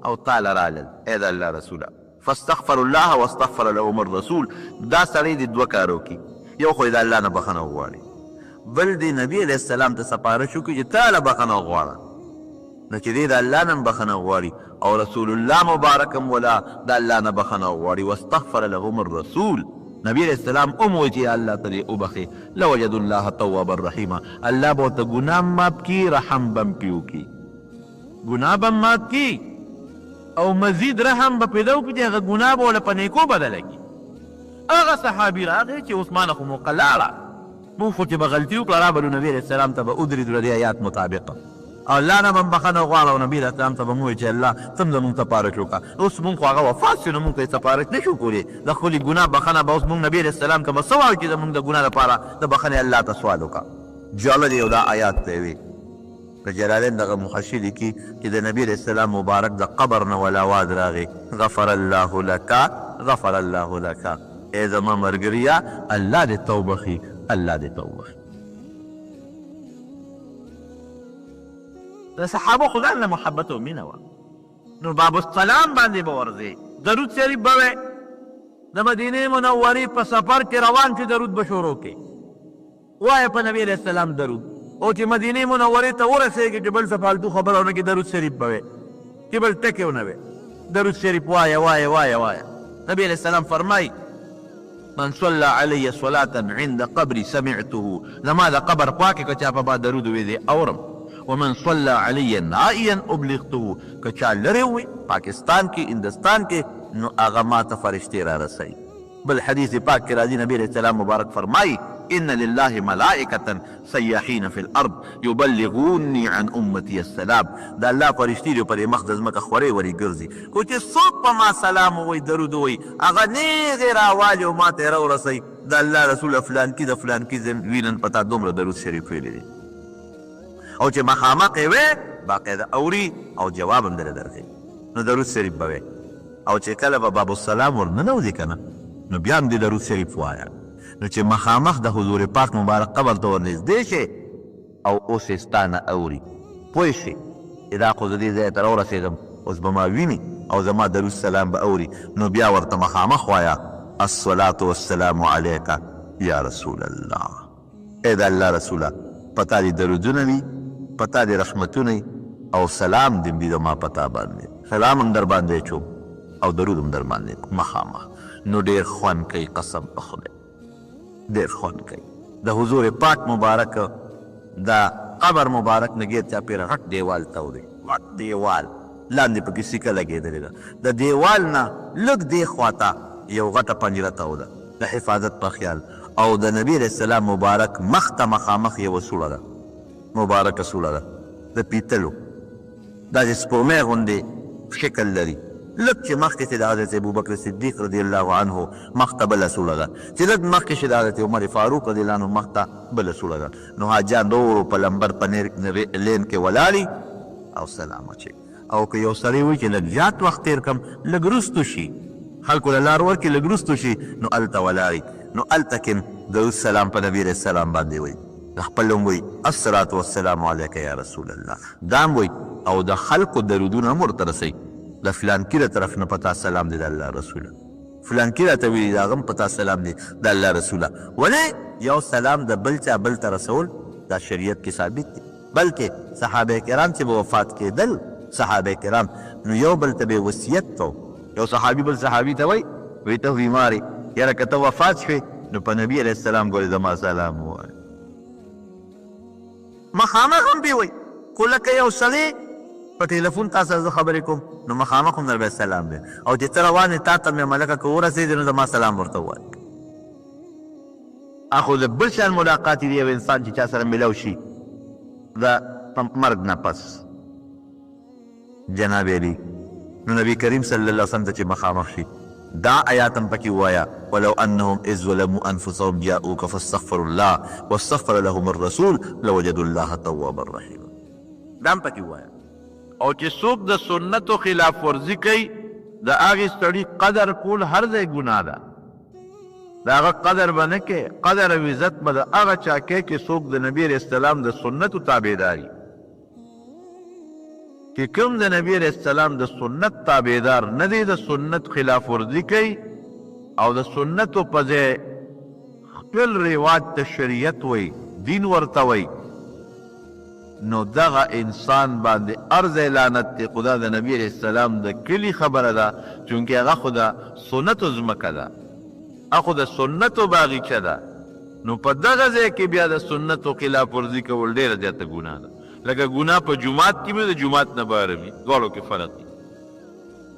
او تاله رالل ای د الله رسوله فاستغفر الله واستغفر لهم الرسول. دا سړی د دوه کار وکړي، یو خو یې د الله نه بخښنه وغواړي، بل دی نبي علیہ السلام ته سپارش وکړي چې تا له بخښنه وغواړه. نو چې دی د الله نه بخښنه غواړي او رسول الله مبارک هم ولا د الله نه بخښنه غواړي، واستغفر لهم الرسول، نبی علیہ السلام وایي چې الله ته دې وبخي، لوجدوا الله توابا رحیما، الله به ورته ګناه معاف کړي، رحم به هم پرې وکړي، ګناه به هم معاف کړي او مزید رحم به پیدا وکړي چې هغه ګناه به ورله په نیکو بدله کړي. هغه صحابي راغی چې عثمان خو موقع لاړه، موږ خو چې به غلطي وکړه رابلو نبي علیہ السلام ته به ودرېدو د دې آیات مطابقه، او الله نه به هم بخښنه غواړه، او نبي علیہ السلام ته به مو وایي چې الله ته هم زمونږ سپارش وکړه. اوس مونږ خو هغه وفات شو نو مونږ ته یې سپارش نه شو کولی، د خپلې ګناه بخښنه به اوس مونږ نبي علیہ السلام ته به څه وایو چې زمونږ د ګناه لپاره د بخښنې الله ته سوال وکړه. جاله دی یو دا آیات ته وي که جلالین دغه محشي لیکي چې د نبي علیہ السلام مبارک د قبر نه ول اواز راغی غفر الله لک غفر الله لک، ای زما مرګریا الله دې توبه خي، الله دې توبه خي. د صحابو خو ځان له محبت او مینه وه، نو باب السلام باندې به ورځې، درود شریف به وی، د مدینې منورې په سفر کې روان چې درود به شروع کړي، وایه په نبي علیه السلام درود او چې مدینې منورې ته ورسېږي چې بل څه فالتو خبره ونه کړي درود شریف به وی چې بل ټکې ونه وی درود شریف وایه وایه وایه وایه نبي علیه السلام فرمایي من صلى علي صلاة عند قبري سمعته زما د قبر خوا کې که چا په ما درود وی دی اورم ومن صلى علي نائيا ابلغته که چا لرې وي پاکستان کې هندوستان کې نو هغه ما ته فرشتې را رسوي بل حدیث پاک کې راځي نبی علیه السلام مبارک فرمایي ان لله ملائکة سیاحین فی الارض یبلغونی عن امتی السلام دا الله فرشتي دی په دې مخ د ځمکه خورې ورې ګرځي خو چې څوک په ما سلام ووایي درود ووایي هغه نیغې راوالي او ما ته یې راورسوي د الله رسول فلانکي د فلانکي وینن په تا دومره درود شریف ویلی دی او چې مخامخ یې وی باقاعده اوري او جواب هم درې درکوي نو درود شریف به وی او چې کله به باب السلام ورننوځي که نه نو بیا هم دې درود شریف وایه نو چې مخامخ د حضور پاک مبارک قبر ته ورنږدې شي او اوس یې ستا نه اوري پوه شي چې دا خو زه دې ځایه ته راورسېږم اوس به ما ویني او زما درود سلام به اوري نو بیا ورته مخامخ وایه الصلاة والسلام علیک یا رسول الله ای د الله رسوله په تا دې درودونه وي په تا دې رحمتونه او سلام دې وي زما په تا باندې سلام هم در باندې اچوم او درود هم در باندې مخامخ نو ډېر خوند کوي قسم په خدای ډېر خوند کوي د حضور پاک مبارک دا قبر مبارک نه ګیر چاپېره غټ دیوال تودی غټ دیوال لاندې پکې سیکه لګېدلې ده د دیوال نه لږ دې خواته یو غټه پنجره توده د حفاظت په خیال او د نبي علیه السلام مبارک مخ ته مخامخ یوه سوړه ده مبارکه سوړه ده د پیتلو دا چې سپومۍ غوندې شکل لري لږ چې مخکې چې د حضرت ابوبکر صدیق رضی الله عنه مخ ته بله سوړه ده چې لږ مخکې چې د حضرت عمر فاروق رضی الله عنه مخ ته بله سوړه ده نو حاجیان نورو په لمبر په لین کې ولاړي او سلام اچوي او که یو سړی وایي چې لږ زیات وخت تېر کړم لږ وروستو شي خلکو له لار ورکړي لږ وروستو شي نو هلته ولاړي نو هلته کې درود سلام په نبي علیه السلام باندې وایي د خپل هم وایي الصلاة والسلام علیک یا رسول الله دا هم وایي او د خلکو درودونه هم ورته رسوي د فلانکي له طرف نه پتا سلام دی د الله رسوله فلانکي راته ویلي د هغه هم پتا سلام دی د الله رسوله ولې یو سلام د بل چا بل ته رسول دا شریعت کې ثابت دی بلکې صحابه کرام چې به وفات کېدل صحابه کرام نو یو بل ته به وصیت کو یو صحابي بل صحابي ته وایي وایي ته بیمارې یاره که ته وفات شوې نو په نبي علیه السلام ګورې زما سلام ووایه مخامخ هم بې وایي خو لکه یو سړی په ټلیفون تا سره زه خبرې کوم نو مخامخ هم در به سلام دی او چې ته روان یې تا ته مې ملکه که ورسېدې نو زما سلام ورته ووایه اخو د بل شان ملاقات دی یو انسان چې چا سره ملو شي د مرګ نه پس جناب علی نو نبی کریم صلی الله علیه وسلم ته چې مخامخ شي دا آیات هم پکې ووایه ولو انهم اذ ظلموا انفسهم جاءوک فاستغفروا الله واستغفر لهم الرسول لوجدوا الله توابا رحیما دا هم پکې ووایه او چې څوک د سنتو خلاف ورزي کوي د هغې سړي قدر کول هر ځای ګناه ده د هغه قدر به نه کوې قدر او عزت به د هغه چا کوې چې څوک د نبي علیه السلام د سنتو تابعداري چې کوم د نبي علیه السلام د سنت تابعدار نه دی د سنت خلاف ورزي کوي او د سنتو په ځای خپل رواج د شریعت وی دین ورته وی نو دغه انسان باندې ارض لعنت دی خدا د نبی علیه السلام د کلی خبره ده چونکې هغه خو د سنتو ځمکه ده هغه د سنتو باغیچه ده نو په دغه ځای کې بیا د سنتو خلاف ورزي کول ډېره زیاته ګناه ده لکه ګناه په جومات کې وي د جومات نه بهر وي دواړو کې فرق دی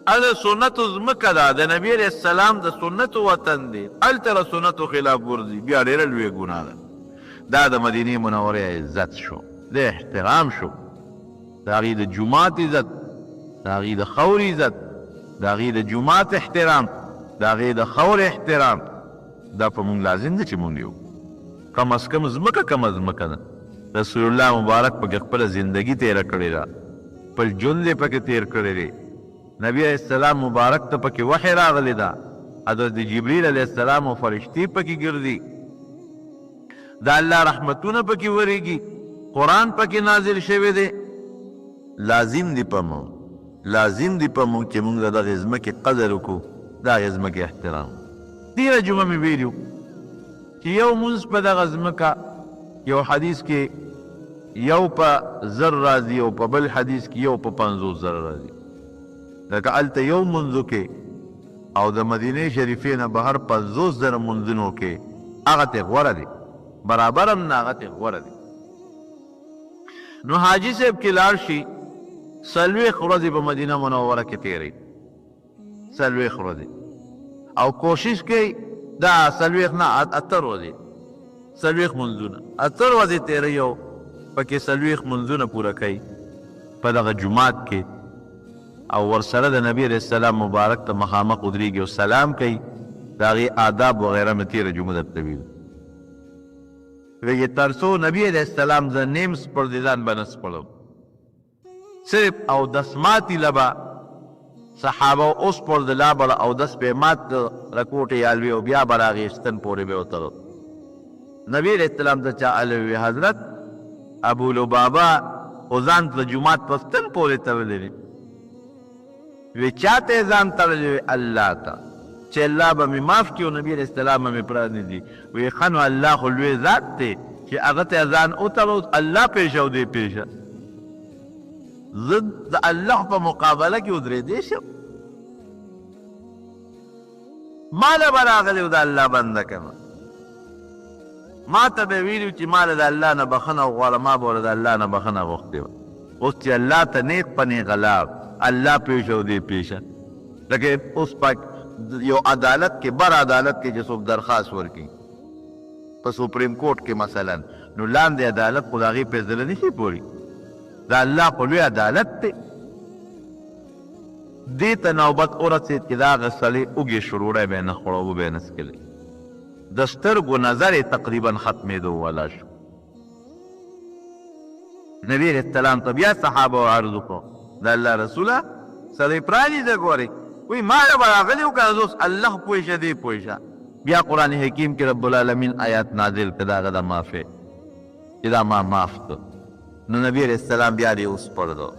هلته سنتو ځمکه ده د نبي علیه السلام د سنتو وطن دی هلته د سنتو خلاف ورزي بیا ډېره لویه ګناه ده دا د مدینې منورې عزت شو د احترام شو د هغې د جومات عزت د هغې د خور عزت د هغې د جومات احترام د هغې د خور احترام دا په مونږ لازم دی چې مونږ یو کم از کم ځمکه کمه ځمکه ده رسول الله مبارک پکې خپله زندګي تېره کړې ده خپل ژوند یې پکې تېر کړی دی نبي علیه السلام مبارک ته پکې وحی راغلی ده حضرت جبریل علیه السلام او فرشتې پکې ګرځي د الله رحمتونه پکې ورېږي قرآن پکې نازل شوی دی لازم دی په مونږ چې مونږ د دغې ځمکې قدر وکړو د هغې ځمکې احترام تېره جمعه مې ویلي چې یو مونځ په دغه ځمکه یو حدیث کې یو په زر راځي او په بل حدیث کې یو په 50 زر راځي. لکه هلته یو منځو کې او د مدینې شریفې نه بهر 50 زره منځونو کې هغه ته غوره دی، برابر هم نه هغه ته غوره دی. نو حاجي صاحب کې لاړ شي 40 ورځې په مدینه منوره کې تېروي، 40 ورځې، او کوشش کوي دا 40 نه 78 ورځې، 40 منځونه 78 ورځې تېروي او پکې 40 منځونه پوره کوي په دغه جومات کې، او ورسره د نبی علیه السلام مبارک ته مخامخ ودرېږي او سلام کوي. د هغې آداب وغیره مې تېره جمعه درته ویلو. ویې تر څو نبی علیه السلام زه نیم سپړدیدان به نه سپړم، صرف اودس ماتي لبه صحابه اوس پړدلا به اودس به مات رکوټې یالوي او بیا به راغې ستن پورې به وتړو. نبی علیه السلام ته چا الوي حضرت ابو لبابه خو ځان ته جومات په ستن پورې تړلی دی. وی چاته ځان تړلی وی الله ته، چې الله به مې معاف کړي او نبي علیه السلام به مې پرانیزي. وی ښه نو الله خو لوی ذات دی چې هغه ته ځان وتړو، الله پیشه او دی پیشه. زه د الله په مقابله کې ودرېدی شم، ما له به راغلی و د الله بنده کړمه، ما ته به ویلي چې ما له د الله نه بخښنه وغواړه، ما به له د الله نه بخښنه غوښتې وه. اوس چې الله ته نیغ په نیغه لاړ، الله پیشه او دی پیشه. لکه اوس پاک یو عدالت کې بر عدالت کې چې څوک درخواست ورکړي په سپریم کورټ کې مثلا، نو لاندې عدالت خو د هغې فیصله نشي پوري، د الله خو لوی عدالت دی. دې ته نوبت ورسېد چې د هغه سړي اوږې شروړی به یې نه خوړه، وبه یې نه څکلی، د سترګو نظر یې تقریبا ختمېدو والا شو. نبي علیه السلام ته بیا صحابه عرض وکړو د الله رسوله سړی پرانیزه ګورې، وی ما له به راغلی و که نه اوس الله پوه شه دی پوه شه. بیا قرآن حکیم کې رب العالمین آیات نازل کړه د هغه د معافۍ چې دا ما معاف کړ. نو نبی علیه السلام بیا دې وسپړدو.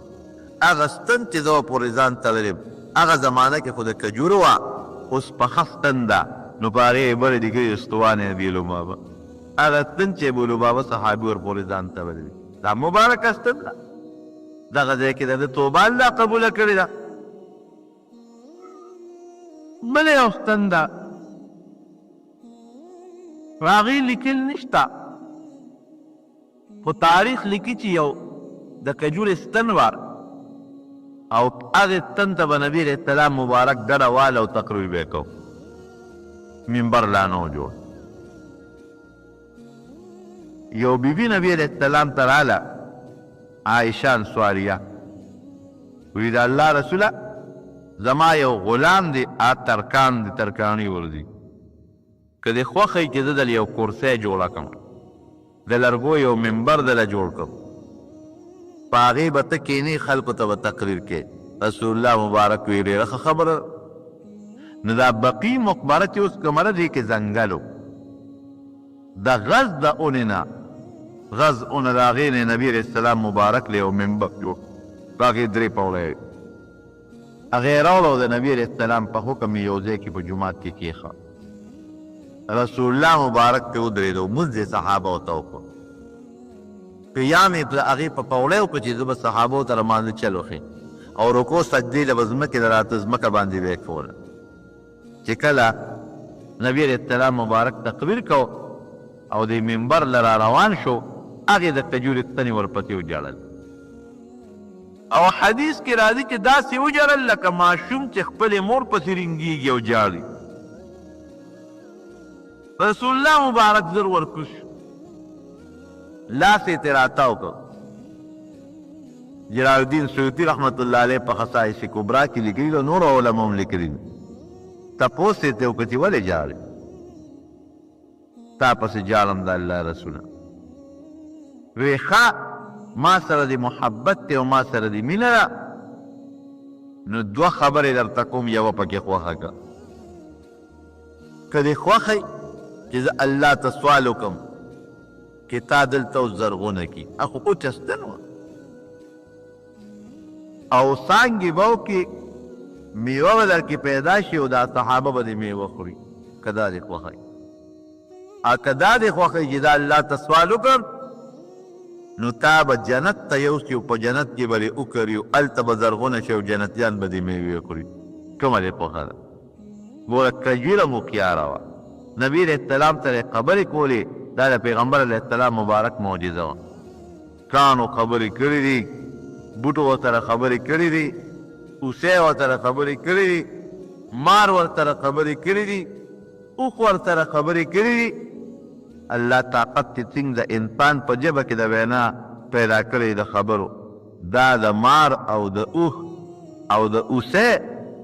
هغه ستن چې زه پورې ځان تړلی هغه زمانه کې خو د کجورو وه، اوس پخه ستن ده، نو په هغې یې بلې دي کړي استوانې ابیلوبابه. هغه ستن چې ابیلوبابه صحابي ورپورې ځان تړلی دی، دا مبارکه ستن ده. دغه ځای کې د توبه الله قبوله کړې ده. بله یو ستن ده په هغې لیکل نشته، خو تاریخ لیکي چې یو د کجورې ستن وار او هغې ستن ته به نبي علیه السلام مبارک ډډه واله او تقریر به یې کو، منبر لا نه و جوړ. یو بیبي نبي علیه السلام ته راله، عایشه انصاریه، وی د الله رسوله زما یو غلام دی، ترکان دی، ترکاني ورځي، که دې خوښی چې زه دل یو کرسی جوړه کړم، د لرګو یو منبر دله جوړ کړم، په هغې به ته کښېنې خلکو ته به تقریر کې. رسول الله مبارک وی ډېره ښه خبره. نو دا بقي مقبره چې اوس کومه دې کې ځنګل و، د غز د اونې نه غز اونه د هغې نه نبي علیه السلام مبارک له یو منبر جوړ، په هغې 3 پوړی هغې راوړه او د نبي علیه السلام په حکم یې یو ځای کې په جومات کې کېښه. رسول الله مبارک پې ودرېدو، لمونځ یې صحابه ورته وکړو، قیام یې په هغې په پوړی وکړو چې زه به صحابو ته رمانځه چل وښیم، او رکو سجدې له به ځمکې نه راته ځمکه باندې به یې کوله. چې کله نبي علیه السلام مبارک تقریر کو او د منبر له را روان شو، هغې د کجورې ستنې ورپسې وجاړل، او حدیث کې راځي چې داسې وجړل لکه ماشوم چې خپلې مور پسې رنګېږي او جاړي. رسول الله مبارک زر ورکوش لاس یې ترې راتاو کړ. جلال الدین سیوطي رحمت الله علیه په خصائص کبرا کې لیکلي ده، نور علما هم لیکلي دي. تپوس یې ته وکړه چې ولې جاړې؟ تا پسې جاړم د الله رسوله. وی ښه ما سره د محبت دی او ما سره د مینه ده، نو 2 خبرې درته کوم، یوه پکې خوښه کړه. که دې خوښی چې زه الله ته سوال وکړم چې تا دلته اوس زرغونه کړي، خو اوچه ستن وه، او څانګې به وکړي، میوه به در کې پیدا شي او دا صحابه به دې میوه خوري. که دا دې خوښی، که دا دې خوښی چې دا الله ته سوال وکړم نو تا به جنت ته یوسي او په جنت کې به دې وکري او هلته به زرغونه شي او جنتیان به دې میوې خوري. کومه دې پوهه ده؟ ګوره کجیله مکیاره وه، نبي علیه السلام ته خبرې کولې، دا د پیغمبر علیه السلام مبارک معجزه وه. کانو خبرې کړي دي، بوټو ورسره خبرې کړي دي، اوسۍ ورسره خبرې کړي دي، مار ورسره خبرې کړي دي، اوښ ورسره خبرې کړي دي. الله طاقت چې څنګه د انسان په ژبه کې د وینا پیدا کړی د خبرو، دا د مار او د اوښ او د اوسۍ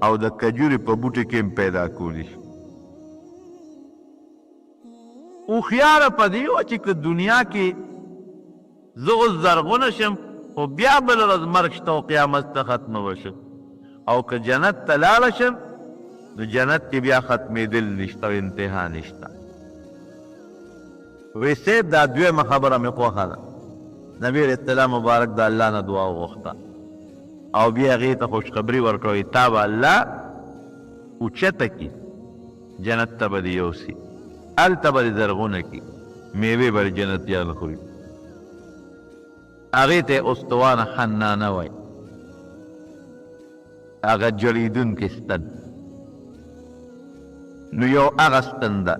او د کجورې په بوټي کې هم پیدا کولی شي. هوښیاره په دې وه چې که دنیا کې زه اوس زرغونه شم خو بیا بله ورځ مرګ شته او قیامت ته ختمه به شم، او که جنت ته لاړه شم نو جنت کې بیا ختمېدل نشته او انتها نشته. وی صاحب دا دویمه خبره مې خوښه ده. نبي علیه السلام مبارک د الله نه دعا وغوښته او بیا هغې ته خوشخبري ورکړه، تا به الله اوچته کي، جنت ته به دې یوسي، هلته به دې زرغونه کي، میوې به دې جنتیان خوري. هغې ته یې استوانه حنانه وایي، هغه جړېدونکې ستن. نو یو هغه ستن ده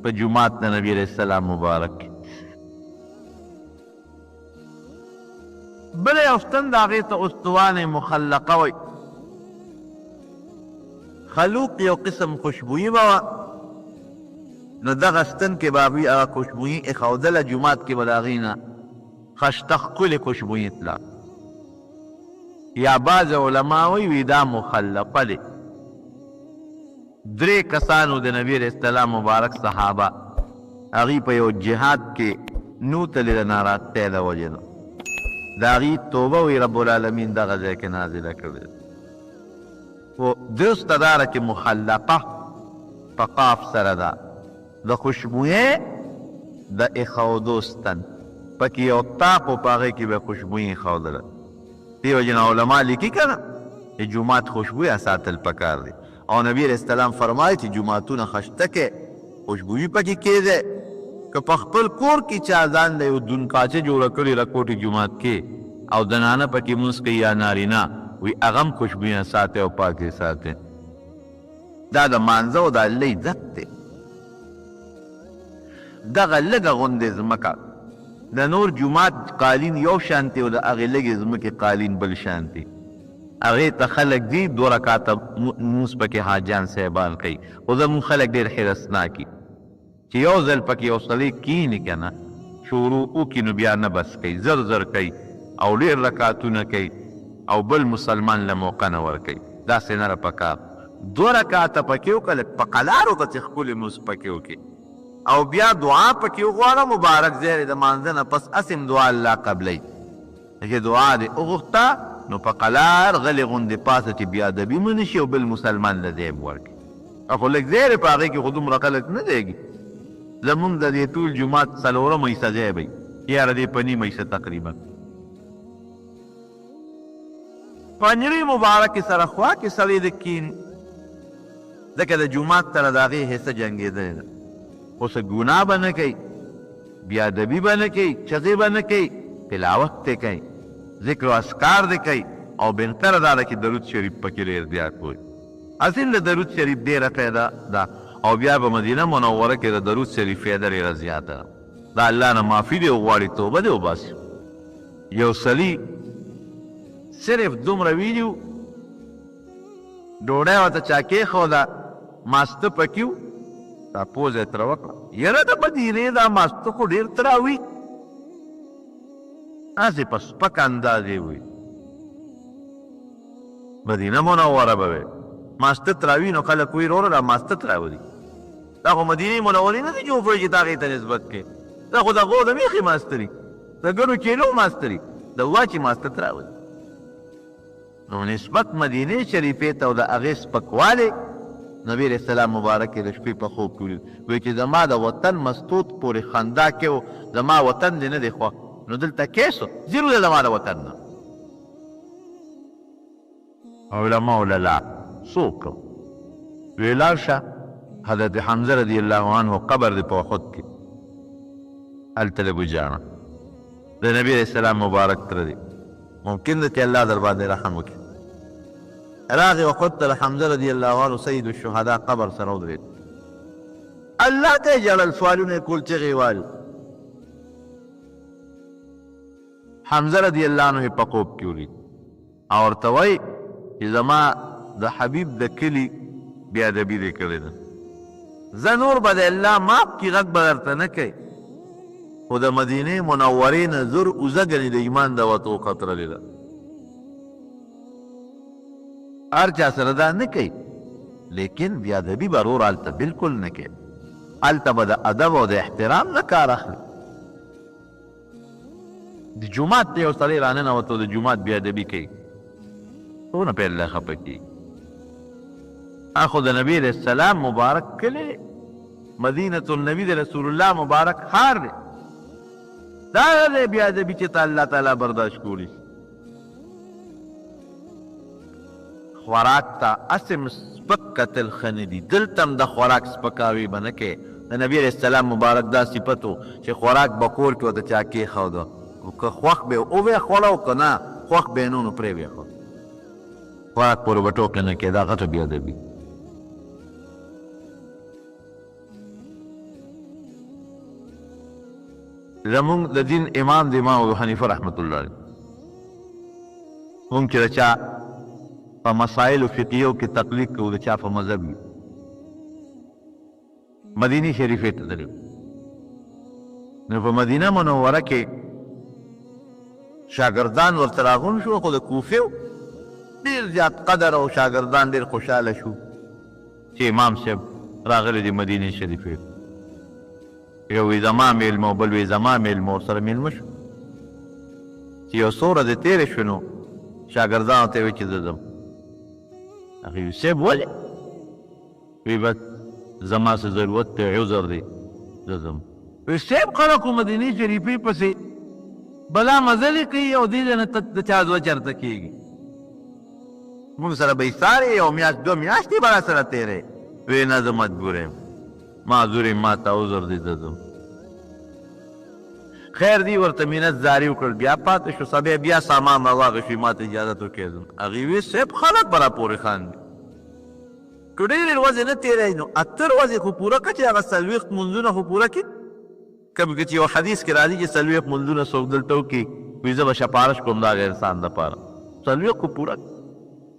په جومات د نبي علیه السلام مبارک. بله یو ستن د هغې ته استوانې مخلقه وایي. خلوق یو قسم خوشبویي به وه، نو دغه ستن کې به هغوی هغه خوشبویي ایښودله، جومات کې به د هغې نه خشته ښکلې خوشبویي تله. یا بعض علما وایي دا مخلقه دی. درې کسانو د نبي علیه السلام مبارک صحابه، هغوی په یو جهاد کې نوتلې د ناراضتۍ د وجې نه، د هغې توبه وی رب العالمین دغه ځای کې نازله کړې. خو درسته دا ده چې مخلقه په قاف سره ده، د خوشبویۍ د ایښودو ستن، پکې یو تاق و په هغې کې به خوشبویي ایښودله. دې وجې نه علما لیکي که نه چې جومات خوشبویه ساتل پکار دی، او نبی علیه السلام فرمایي چې جوماتونه خشته کې خوشبویي پکې کېږي. که په خپل کور کې چا ځان له یو دونکاچه جوړه کړې ده کوټې جومات کې او زنانه پکې مونځ کوي یا نارینه، وی هغه هم خوشبویه ساتي او پاکې ساتي. دا د مانځه او د الله عزت دی. دغه لږه غوندې ځمکه د نور جومات قالین یو شانتي او د هغې لږې ځمکې قالین بل شانتي. هغې ته خلک دي 2 رکاته مونځ پکې حاجیان صاحبان کوي، خو زمونږ خلک ډېر حرصناکي چې یو ځل پکې یو سړی کښېني که نه شروع وکړي نو بیا نه بس کوي، زر زر کوي او ډېر رکاتونه کوي او بل مسلمان له موقع نه ورکوي. داسې نه ده پکار. 2 رکاته پکې وکړه، په قلارو ته چې ښکلې مونځ پکې وکړي او بیا دعا پکې وغواړه مبارک ځای د مانځه نه پس اسم دعا الله قبلوي. چې دعا دې وغوښته نو په قلار غلې غوندې پاسه چې بیا ادبي مه نه شي او بل مسلمان له ځای ورکړي. خو لږ ځای دی په هغې کې خو دومره خلک نه دیږي. زمونږ د دې ټول جومات 4 حصه ځای به یاره دې په 1 حصه تقریبا پنجرې مبارکې سره خوا کې سړی د کښېني، ځکه د جومات سره د هغې حصه جنګېدلې ده. خو څه ګناه به نه کوي، بیا ادبي به نه کوي، چغې به نه کوي، تلاوت دې کوي، ذکر و اذکار دې کوي، او بهتره دا ده چې درود شریف پکې ډېر زیات وایي. اصل د درود شریف ډېره فایده ده، او بیا په مدینه منوره کې د درود شریف فایده ډېره زیاته ده. د الله نه معافي دې وغواړي، توبه دې وباسي. یو سړي صرف دومره ویلي و، ډوډۍ ورته چا کېښوده، ماسته پکې و، دا پوزه یې تره وکړه، یاره د مدینې دا ماسته خو ډېر تراوي. هسې په سپک اندازې وي، مدینه منوره به وي، ماسته تراوي نو خلک وایي وروره دا ماسته تراولي. دا خو مدینې منورې نه دي جوړ کړي چې دا هغې ته نسبت کوي. دا خو د هغو د میخې ماسته دي، د ګڼو کیلو ماسته دي، د واچې ماسته تراولي. نو نسبت مدینې شریفې ته او د هغې سپکوالی نبی علیه السلام مبارک د شپې په خوب کې ولید. وایي چې زما د وطن مستود پورې خندا کې و، زما وطن دې نه دی خوښ، نو دلته کیسو زیرو دی زما د وطن نه. علماء لا څوک وی لاړ شه حضرت حمزه رضی الله عنه قبر دی په احد کې، هلته د بوجانه د نبی علیہ السلام مبارک تره دی ممکن ده چې الله در باندې رحم وکړي راغی وخت ته حمزه رضی الله عنه سید الشهدا قبر سره ودرېد الله ته یې ژړل سوالونه یې کول چغې وال حمزه رضی الله عنه په خوب کې ولید او ورته وایي چې زما د حبیب د کلي بې ادبي دې کړې ده زه نور به د الله ماف کي غږ به درته نه کوي خو د مدینې منورې نه زر اوزه ګنې د ایمان د وتو خطرلې ده هر چا سره دا نه کوي لیکن بې ادبي به رور هلته بلکل نه کوي هلته به د ادب او د احترام نه کار اخلي د جومات ته یو سړی راننوت او د جومات بې ادبي کوي څونه پې الله خفه کېږي خو د نبي علیہ السلام مبارک کلی مدینة النبی د رسول الله مبارک ښار دی دا دی بې ادبي چې ته الله تعالی برداشت کولی خوراک ته هسې سپک کتل ښه نه دي دلته هم د خوراک سپکاوي به نه کوې د نبي علیہ السلام مبارک دا صفت و چې خوراک به کور کې ورته چا کېښوده که خوښ به او ویې خوړه او که نه خوښ به یې نو پرې ویې خوړه خوراک پورې به ټوکې نه کوې دا غټه بې ادبي زمونږ د دین امام د امام ابو حنیفه رحمت الله علیه مونږ چې د چا په مسایلو فقهیو کې تقلید کوو د چا په مذهب وي مدینې شریفې ته تللو نو په مدینه منوره کې شاګردان ورته راغون شو خو د کوفې ډېر زیات قدر او شاګردان ډېر خوشحاله شو چې امام صاحب راغلی دی مدینې شریفې یو وی زما میلمه او بل وی زما میلمه ورسره میلمه شو چې یو څو ورځې تېرې شوې نو شاګردانو ته یې وایي چې زه ځم هغې وي صاحب ولې وی بس زما څه ضرورت دی عذر دی زه ځم وی صاحب خلکو مدینې شریفې پسې بلا مزلې کوي او دې ځای نه د چا زړه چرته کېږي موږ سره به یې څارې یو میاشت دوه میاشتې به را سره تېرې وی نه زه مجبور یم معذور یم ما ته عذر دی زه ځم خیر دی ورته مینت زاري وکړل بیا پاتې شو سبا بیا سامان راواغشوي ما ته اجازت وکړې ځم هغې وی صاحب خلک به راپورې خاندي که ډېرې ورځې نه تېروي نو اتر ورځې خو پوره کړه چې هغه څلوېښت لمونځونه خو پوره کړي کم که چې یو حدیث کې راځي چې څلوېښت لمونځونه څوک دلته وکړي وایي زه به شپارش کوم د هغه انسان دپاره څلوېښت خو پوره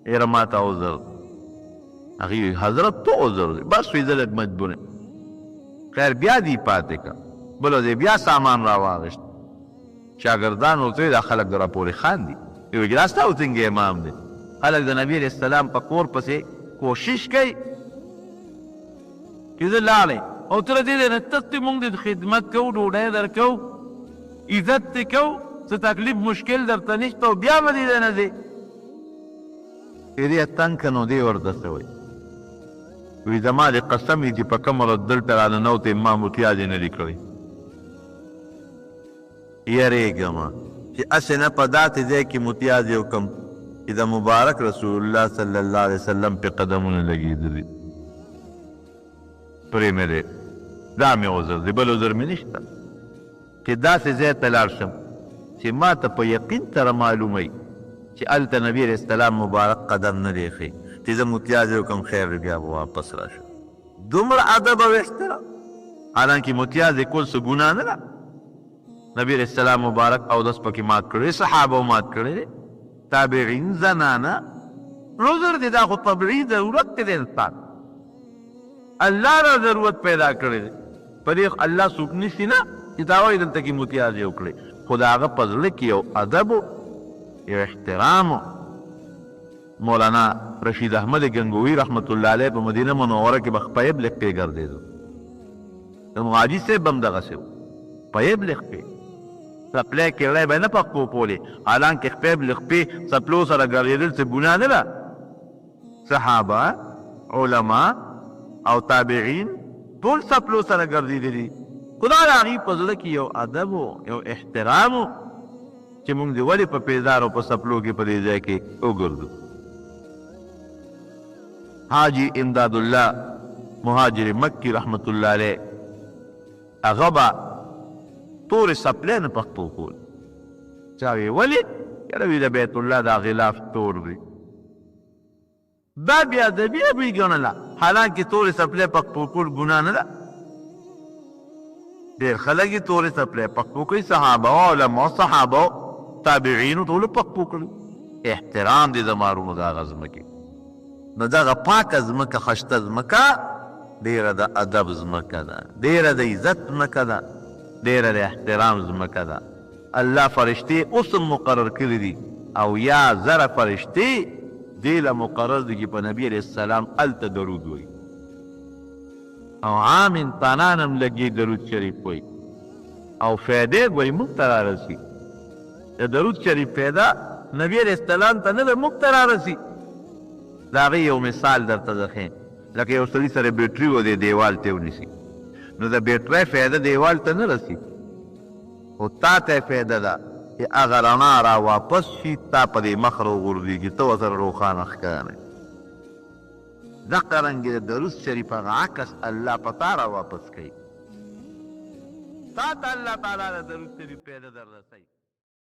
یاره ما ته عذر هغې وایي حضرت تو عذر دی بس وایي زه لږ مجبور یم خیر بیا دې پاتې کړه بله ورځ بیا سامان راواغېشت شاګردان ورته وایي دا خلک د راپورې خاندي وایي دا ستا څنګه امام دی خلک د نبي علیه السلام په کور پسې کوشش کوي چې زه لاړې او تر دې نه تقې مونږ د خدمت کوو ډوډۍ درکوو عزت دې کوو څه تکلیف مشکل درته نشته او بیا به دې نه ځې دې تنګ که نو دې ورته څه وایي وی زما د قسم دی چې په کومه ورځ دلته راننوتې ما متیاز یې نه دي کړی یریږم چې هسې نه په داسې ځای کې متیاز یې وکړم چې د مبارک رسول الله صلی الله علیه وسلم پې قدمونه لګېدلي پرې مې دی دا مې عذر دی بل عذر مې نشته چې داسې ځای ته لاړ شم چې ما ته په یقین سره معلوموي چې هلته نبي علیه السلام مبارک قدم نه دی ښی چې زه متیاز یې وکړم خیر بیا به واپس راشم دومره ادب او احترام حالانکې متیاز یې کول څه ګناه نه ده نبي علیه السلام مبارک اودس پکې مات کړی صحابه مات کړی تابعین زنانه عذر دی دا خو طبیعي ضرورت دی د انسان الله را ضرورت پیدا کړی دی په دې الله څوک نیسي نه چې دا وایي دلته کې متیاز یې وکړئ خو د هغه په زړه کې یو ادب یو احترام مولانا رشید احمد گنگوی رحمت الله علیه په مدینه منوره کې به خپیب لیکپې ګرځېدو د حاجي صاحب هم دغسې و خپیب لیکپې څپلی کیړی به نه پښتو پولې حالانکې خپیب لیکپې څپلو سره ګرځېدل څه ګناه نه ده صحابه علما او تابعین ټول څپلو سره ګرځېدلي خو دا د هغې په زړه کې یو ادب و یو احترام و چې موږ د ولې په پیزار او په څپلو کې په دې ځای کې وګرځو حاجی امداد الله مهاجر مکی رحمت الله علیه هغه به تورې څپلی نه پښتو کول چاوي ولی یاره وی د بیت الله دا غلاف تور دی دا بیا د بیا بی ګڼله حالانکه تورې څپلۍ پکپوکول ګناه نه ده ډېر خلک یې تورې څپلۍ پکپوکوي صحابه او علماء صحابه تابعینو ټولو پکپوکړي احترام دې د مارونو د هغه ځمکې نو دغه پاکه ځمکه خشته ځمکه ډېره د ادب ځمکه ده ډېره د عزت ځمکه ده ډېره د احترام ځمکه ده الله فرشتې اوس هم مقرر کړي دي او یا زره فرشتې دې له مقرر دي چې په نبي علیه السلام هلته درود وایي او عام انسانان هم لګي درود شریف وایي او فایدې وایي موږ ته رارسي د درود شریف فایده نبي علیه السلام ته نه ده موږ ته رارسي د هغې یو مثال درته زه ښیم لکه یو سړي سره بیټري و دی دیوال ته ونیسي نو د بیټرۍ فایده دیوال ته نه رسي خو تا ته فایده ده چې هغه رڼا را واپس شي تا په دې مخ راوغورځېږي ته ورسره روښانه ښکارې دغه رنګې د درود شریف هغه عکس الله په تا را واپس کوي تا ته الله تعالی د درود شریف فایده در رسوي